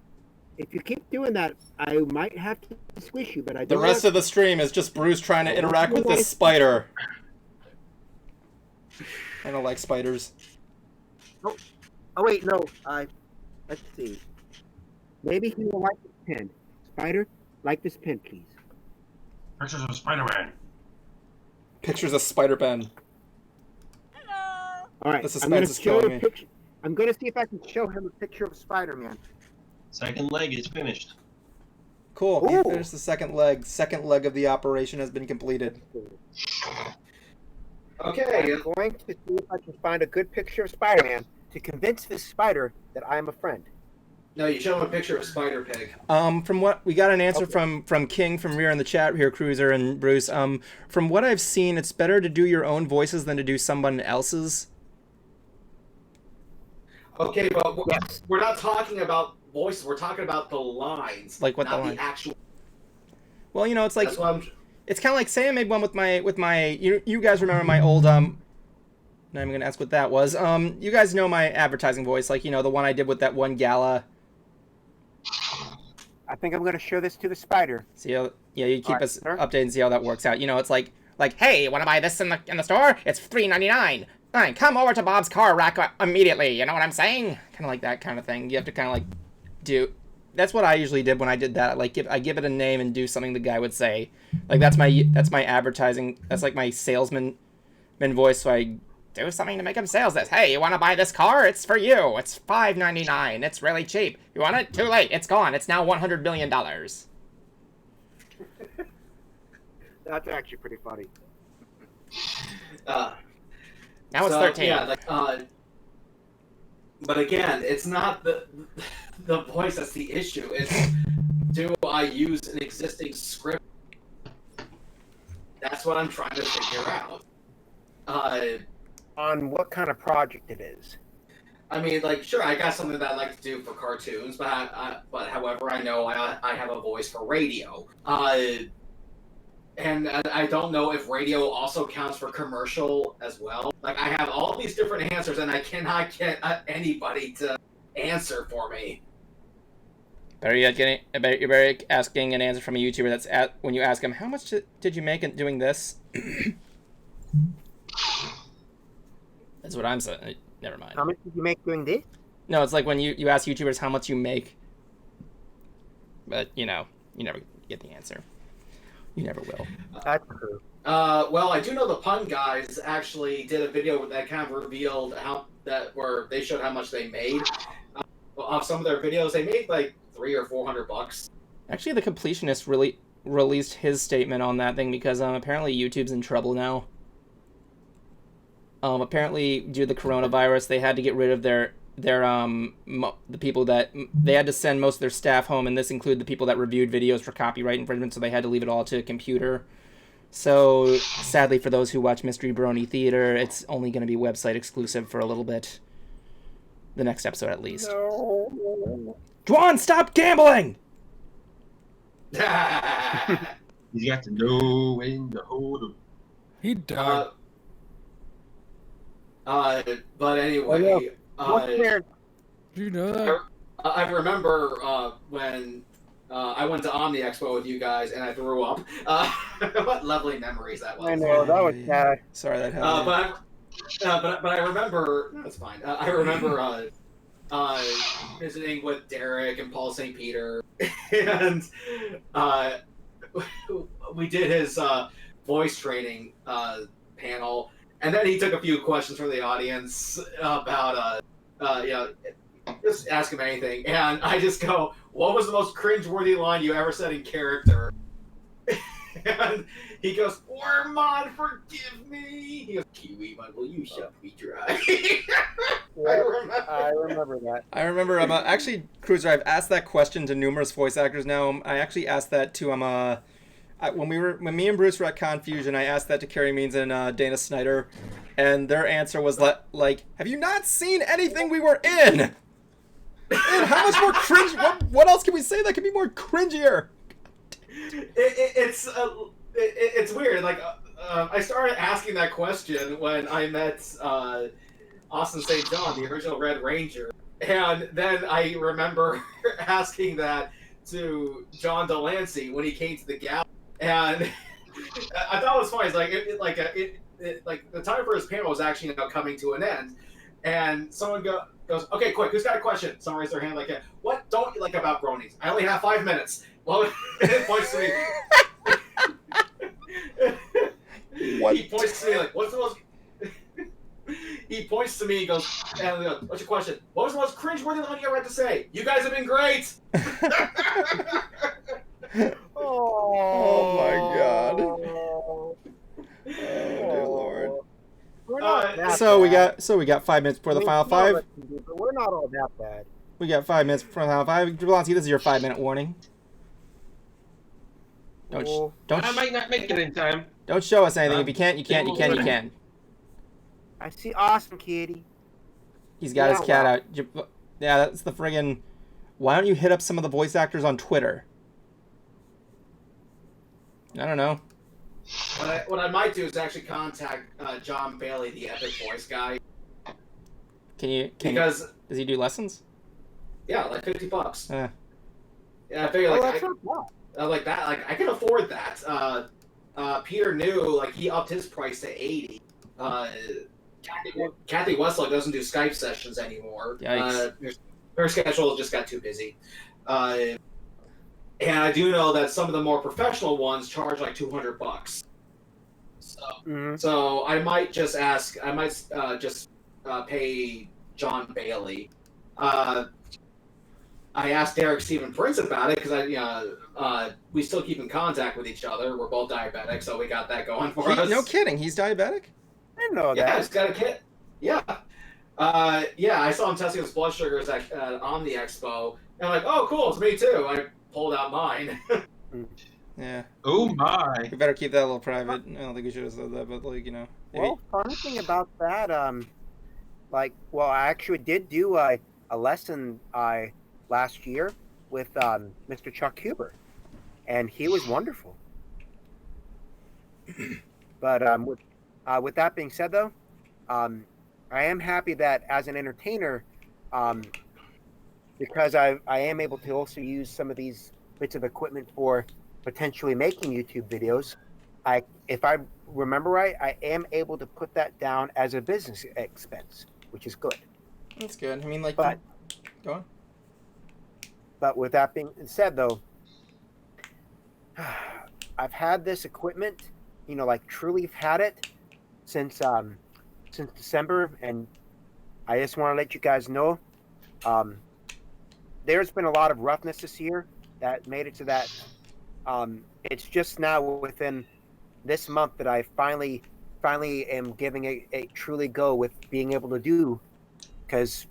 if you keep doing that, I might have to squish you, but I don't. The rest of the stream is just Bruce trying to interact with this spider. I don't like spiders. Oh wait, no. Let's see. Maybe he will like this pen. Spider, like this pen, please. Pictures of Spider-Man. Pictures of Spider-Man. Hello. All right, I'm going to show a picture. I'm going to see if I can show him a picture of Spider-Man. Second leg is finished. Cool. You Ooh. finished the second leg. Second leg of the operation has been completed. Okay. I'm going to see if I can find a good picture of Spider-Man to convince this spider that I am a friend. No, you show him a picture of Spider Pig. From what we got an answer Okay. from King from Rear in the chat here, Cruiser and Bruce. From what I've seen, it's better to do your own voices than to do someone else's. Okay, but Yes. we're not talking about voices. We're talking about the lines, Like what not the line? the actual. Well, you know, it's like That's what I'm. it's kind of like say I made one with my you guys remember my old Now I'm gonna ask what that was. You guys know my advertising voice, like, you know, the one I did with that one gala. I think I'm going to show this to the spider. See how, yeah, you keep Alright, us sir. updated and see how that works out. You know, it's like, hey, want to buy this in the store? It's $3.99. Fine, come over to Bob's car rack immediately. You know what I'm saying? Kind of like that kind of thing. You have to kind of like do. That's what I usually did when I did that. Like, I give it a name and do something the guy would say. Like that's my advertising. That's like my salesman voice. So I do something to make him sales this. Hey, you want to buy this car? It's for you. It's $5.99. It's really cheap. You want it? Too late. It's gone. It's now $100 billion. That's actually pretty funny. Now it's So, 13. Yeah, but again, it's not the voice that's the issue. It's do I use an existing script? That's what I'm trying to figure out. On what kind of project it is. I mean, like, sure, I got something that I like to do for cartoons, but however, I know I have a voice for radio. And I don't know if radio also counts for commercial as well. Like, I have all these different answers, and I cannot get anybody to answer for me. Better yet, asking an answer from a YouTuber that's when you ask him, how much did you make in doing this? That's what I'm saying. Never mind. How much did you make doing this? No, it's like when you ask YouTubers how much you make. But, you know, you never get the answer. You never will. That's true. Well, I do know the Pun Guys actually did a video that kind of revealed where they showed how much they made. Off some of their videos, they made like $300 or $400. Actually, the Completionist really released his statement on that thing because apparently YouTube's in trouble now. Apparently, due to the coronavirus, they had to get rid of the people that they had to send most of their staff home, and this included the people that reviewed videos for copyright infringement. So they had to leave it all to a computer. So sadly, for those who watch Mystery Brony Theater, it's only going to be website exclusive for a little bit. The next episode, at least. No. Dwan, stop gambling! You got to know when to hold 'em. He died. But anyway, What's there? Do you know that? I remember when I went to Omni Expo with you guys and I threw up. What lovely memories that was. I know, that was sad. Sorry that happened. But I remember that's fine. I remember visiting with Derek and Paul St. Peter, and we did his voice training panel, and then he took a few questions from the audience about just ask him anything, and I just go, "What was the most cringeworthy line you ever said in character?" And he goes, "Ormond, forgive me." He goes, "Kiwi, will you shut me dry?" I remember that. I remember actually, Cruiser, I've asked that question to numerous voice actors now. I actually asked that to when me and Bruce were at Confusion, I asked that to Carrie Means and Dana Snyder, and their answer was like, "Have you not seen anything we were in? And how much more cringe? What else can we say that can be more cringier?" It's weird. Like I started asking that question when I met Austin St. John, the original Red Ranger, and then I remember asking that to John Delancey when he came to the gala, and I thought it was funny. It's like the time for his panel was actually now coming to an end, and someone goes, "Okay, quick, who's got a question?" Someone raised their hand like, "What don't you like about bronies?" I only have 5 minutes. Well, it points to me. What? He points to me like, "What's the most?" He points to me. He goes, "What's your question? What was the most cringeworthy line you ever had to say?" "You guys have been great." Oh my god. Oh, Oh dear lord. we're not that So bad. we got 5 minutes before I the mean, final some of us five. can do, but we're not all that bad. We got 5 minutes before the final five. Jablonski, this is your 5 minute warning. Oh, I might not make it in time. Don't show us anything. If you can't, you can't, you can, you can. I see Awesome Kitty. He's got Yeah, his cat well. out. Yeah, that's the friggin'. Why don't you hit up some of the voice actors on Twitter? I don't know. What I might do is actually contact John Bailey, the Epic Voice guy. Because does he do lessons? Yeah, like $50. Eh. Yeah, I figure Oh, like that's not bad. like that. Like I can afford that. Peter knew like he upped his price to $80. Kathy Westlock doesn't do Skype sessions anymore. Yikes. Her schedule just got too busy. And I do know that some of the more professional ones charge like $200. So I might just ask. I might just pay John Bailey. I asked Derek Stephen Prince about it because we still keep in contact with each other. We're both diabetic, so we got that going for us. No kidding, he's diabetic? I didn't know that. Yeah, he's got a kit. Yeah. Yeah, I saw him testing his blood sugars on the expo. And I'm like, oh, cool, it's me too. I pulled out mine. Yeah. Oh my. We better keep that a little private. I don't think we should have said that, but like, you know. Well, funny thing about that, I actually did do a lesson last year with Mr. Chuck Huber, and he was wonderful. But with that being said, though, I am happy that as an entertainer, because I am able to also use some of these bits of equipment for potentially making YouTube videos. If I remember right, I am able to put that down as a business expense, which is good. That's good. I mean, like, But go on. But with that being said, though, I've had this equipment, like truly had it since December, and I just want to let you guys know, there's been a lot of roughness this year that made it to that. It's just now within this month that I finally am giving a truly go with being able to do, because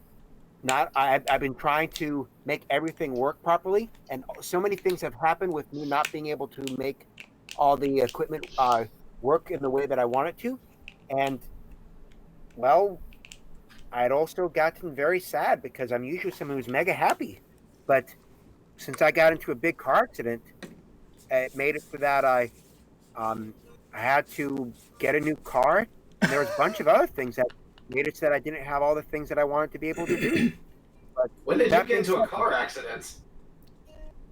I've been trying to make everything work properly, and so many things have happened with me not being able to make all the equipment work in the way that I want it to. And well, I had also gotten very sad because I'm usually someone who's mega happy, but since I got into a big car accident, it made it so that I had to get a new car, and there was a bunch of other things that made it so that I didn't have all the things that I wanted to be able to do. But when did you get into a car accident?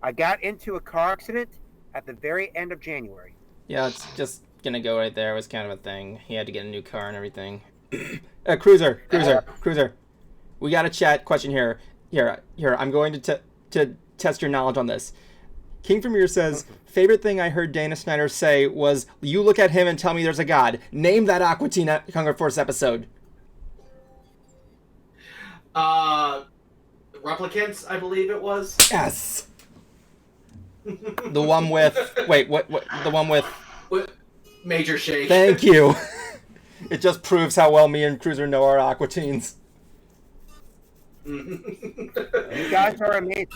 I got into a car accident at the very end of January. Yeah, it's just gonna go right there. It was kind of a thing. He had to get a new car and everything. Cruiser. We got a chat question here. Here. I'm going to test your knowledge on this. King from Here says, favorite thing I heard Dana Snyder say was, you look at him and tell me there's a god. Name that Aqua Teen Hunger Force episode. Replicants, I believe it was. Yes. The one with... Wait, what? The one with Major Shake. Thank you. It just proves how well me and Cruiser know our Aqua Teens. You guys are amazing.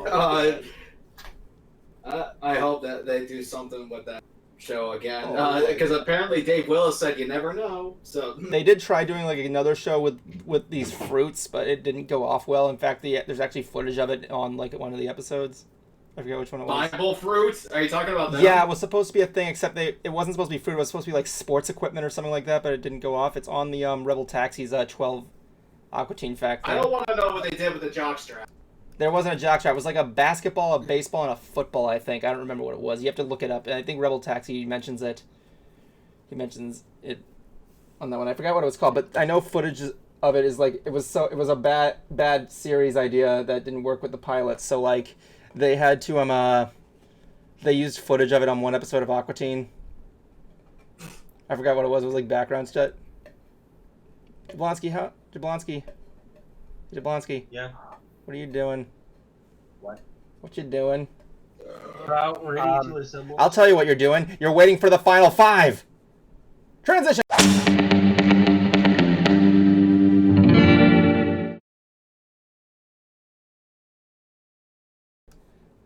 Oh I hope that they do something with that show again, because apparently Dave Willis said you never know. So they did try doing like another show with these fruits, but it didn't go off well. In fact, there's actually footage of it on like one of the episodes. I forget which one it was. Bible fruit? Are you talking about that? Yeah, it was supposed to be a thing, except it wasn't supposed to be fruit. It was supposed to be like sports equipment or something like that, but it didn't go off. It's on the Rebel Taxi's 12 Aqua Teen Fact thing. I don't want to know what they did with the jockstrap. There wasn't a jockstrap. It was like a basketball, a baseball, and a football, I think. I don't remember what it was. You have to look it up. And I think Rebel Taxi mentions it. He mentions it on that one. I forgot what it was called, but I know footage of it is like, it was a bad series idea that didn't work with the pilots. So like they had to they used footage of it on one episode of Aqua Teen. I forgot what it was. It was like background stuff. Jablonski. Yeah. What are you doing? What? What you doing? About ready to assemble. I'll tell you what you're doing. You're waiting for the final 5. Transition.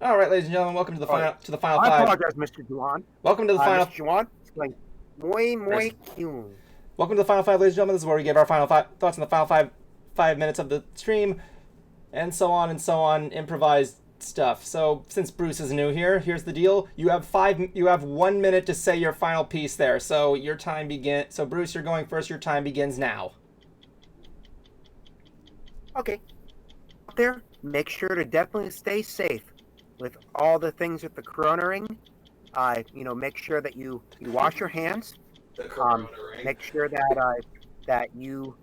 All right, ladies and gentlemen, welcome to the final I 5. apologize, Mr. Juan. Welcome to the final. Mr. Juan, it's like muy cute. Welcome to the final 5, ladies and gentlemen. This is where we give our final thoughts on the final 5 minutes of the stream, and so on, improvised stuff. So since Bruce is new here, here's the deal. You have 1 minute to say your final piece there. So your time begins. So Bruce, you're going first. Your time begins now. Okay. Out there, make sure to definitely stay safe with all the things with the corona ring. Make sure that you wash your hands. Make sure that you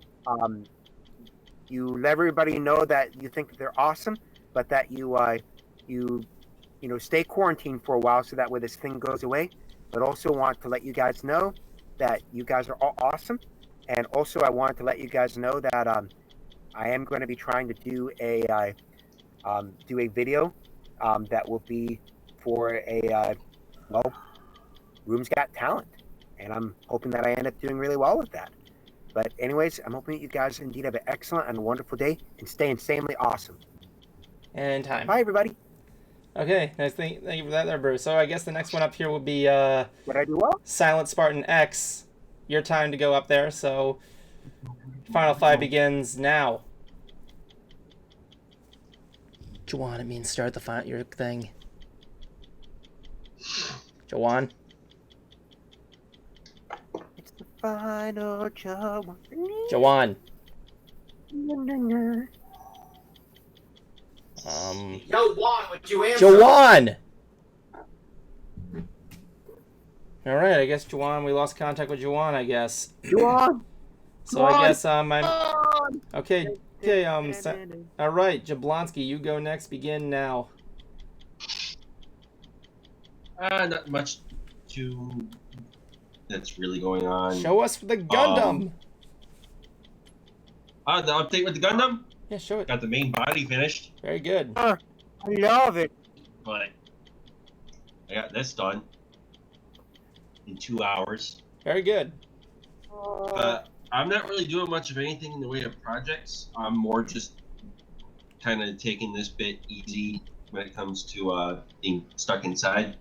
let everybody know that you think that they're awesome, but that you stay quarantined for a while so that way this thing goes away. But also want to let you guys know that you guys are all awesome, and also I wanted to let you guys know that I am going to be trying to do a video that will be for Room's Got Talent, and I'm hoping that I end up doing really well with that. But anyways, I'm hoping that you guys indeed have an excellent and wonderful day and stay insanely awesome. And time. Bye, everybody. Okay, nice. Thank you for that there, Bruce. So I guess the next one up here will be Did I do well? Silent Spartan X. Your time to go up there. So final 5 begins now. Jawan, it means start your thing. Jawan. It's the final Jawan. Jawan. Yo, Juan, would you answer? Jawan! Alright, I guess Jawan, we lost contact with Jawan, I guess. Jawan! So I guess, Okay, alright, Jablonski, you go next, begin now. Not much that's really going on. Show us the Gundam! The update with the Gundam? Yeah, show it. Got the main body finished, Very good. I love it. but I got this done in 2 hours. Very good. I'm not really doing much of anything in the way of projects. I'm more just kind of taking this bit easy when it comes to being stuck inside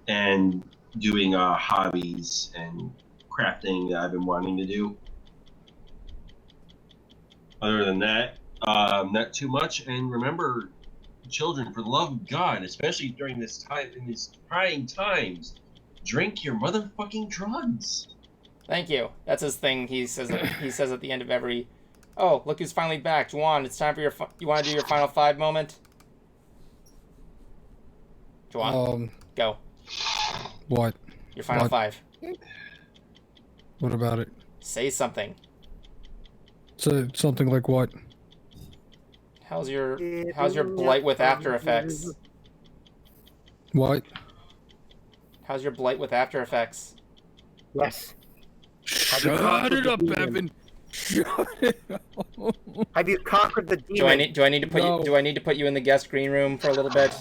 and doing hobbies and crafting that I've been wanting to do. Other than that, not too much. And remember, children, for the love of God, especially during this time, in these trying times, drink your motherfucking drugs. Thank you. That's his thing. He says at the end of every. Oh, look who's finally back, Juwan. It's time for your. You want to do your final 5 moment? Juwan, go. What? Your final 5. What about it? Say something. So something like what? How's your blight with After Effects? What? How's your blight with After Effects? Yes. Shut it up, Evan. Shut it up. Have you conquered the demon? Do I need to put you in the guest green room for a little bit?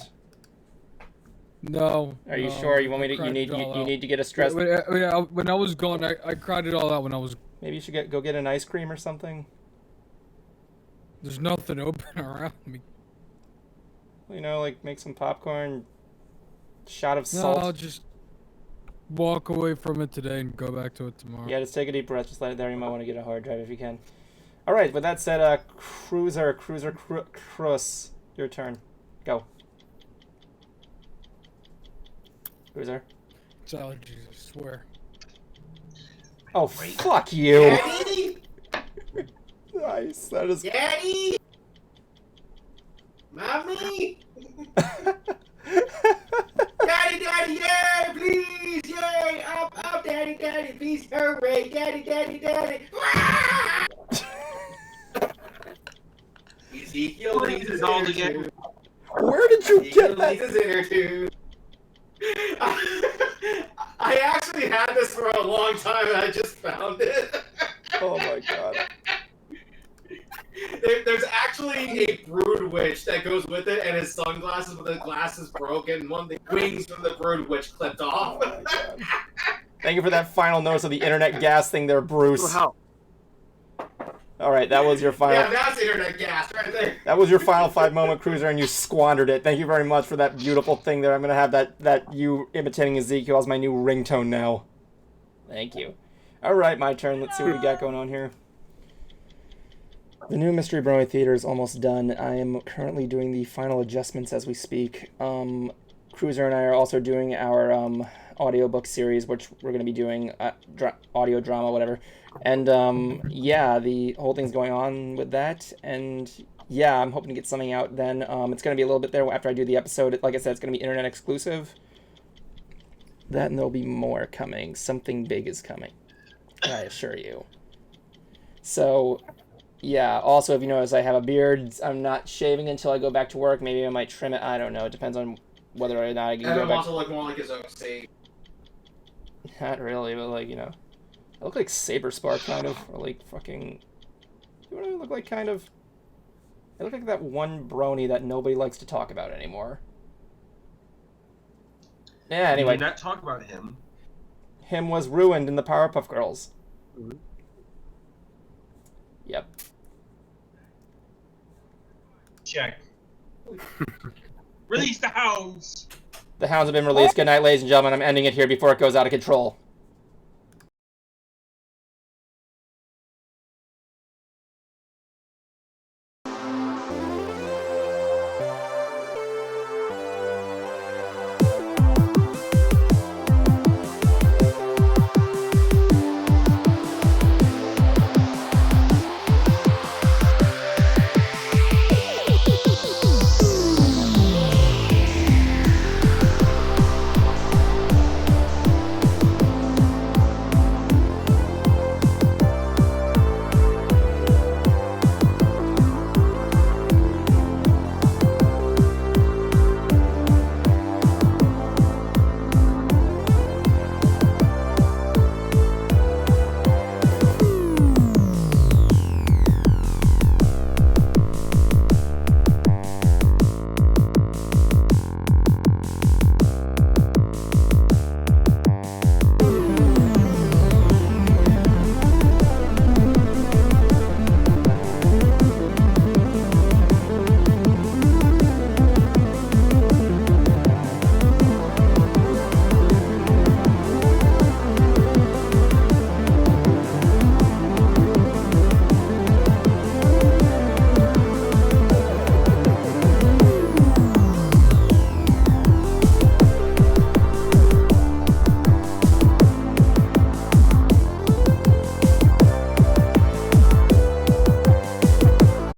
No. Are you sure? You want me to? You need to get a stress. When I was gone, I cried it all out when I was. Maybe you should go get an ice cream or something. There's nothing open around me. You know, like make some popcorn. Shot of salt. No, I'll just walk away from it today and go back to it tomorrow. Yeah, just take a deep breath. Just let it there. You might want to get a hard drive if you can. All right. With that said, Cruiser, your turn. Go. Cruiser. It's allergies, I swear. Oh, fuck you. Daddy? Nice. That is. Daddy? Mommy? Daddy, daddy, yay, please, yay, up, daddy, daddy, please, hooray, daddy, daddy, daddy. Ezekiel leaves his all inner together. tube. Where did you Ezekiel get that? leaves his inner tube. I actually had this for a long time and I just found it. Oh my god. There's actually actually a brood witch that goes with it, and his sunglasses, but the glasses broken, and one of the wings from the brood witch clipped off. Oh my god. Thank you for that final notice of the internet gas thing there, Bruce. Help. Alright, that was your final... Yeah, that's internet gas right there. That was your final 5-moment cruiser, and you squandered it. Thank you very much for that beautiful thing there. I'm going to have that you imitating Ezekiel as my new ringtone now. Thank you. Alright, my turn. Let's see what we got going on here. The new Mystery Brony Theater is almost done. I am currently doing the final adjustments as we speak. Cruiser and I are also doing our audiobook series, which we're going to be doing, audio drama, whatever. And yeah, the whole thing's going on with that. And yeah, I'm hoping to get something out then. It's going to be a little bit there after I do the episode. Like I said, it's going to be internet exclusive. That, and there'll be more coming. Something big is coming, I assure you. So, yeah. Also, if you notice, I have a beard. I'm not shaving until I go back to work. Maybe I might trim it. I don't know. It depends on whether or not I can And go it back. wants to look more like his OC. Not really, but like, you know. I look like Saber Spark, kind of. Or like fucking... You know what I look like, kind of? I look like that one brony that nobody likes to talk about anymore. Yeah, anyway. We did not talk about him. Him was ruined in the Powerpuff Girls. Mhm. Yep. Check. Release the hounds! The hounds have been released. Good night, ladies and gentlemen. I'm ending it here before it goes out of control.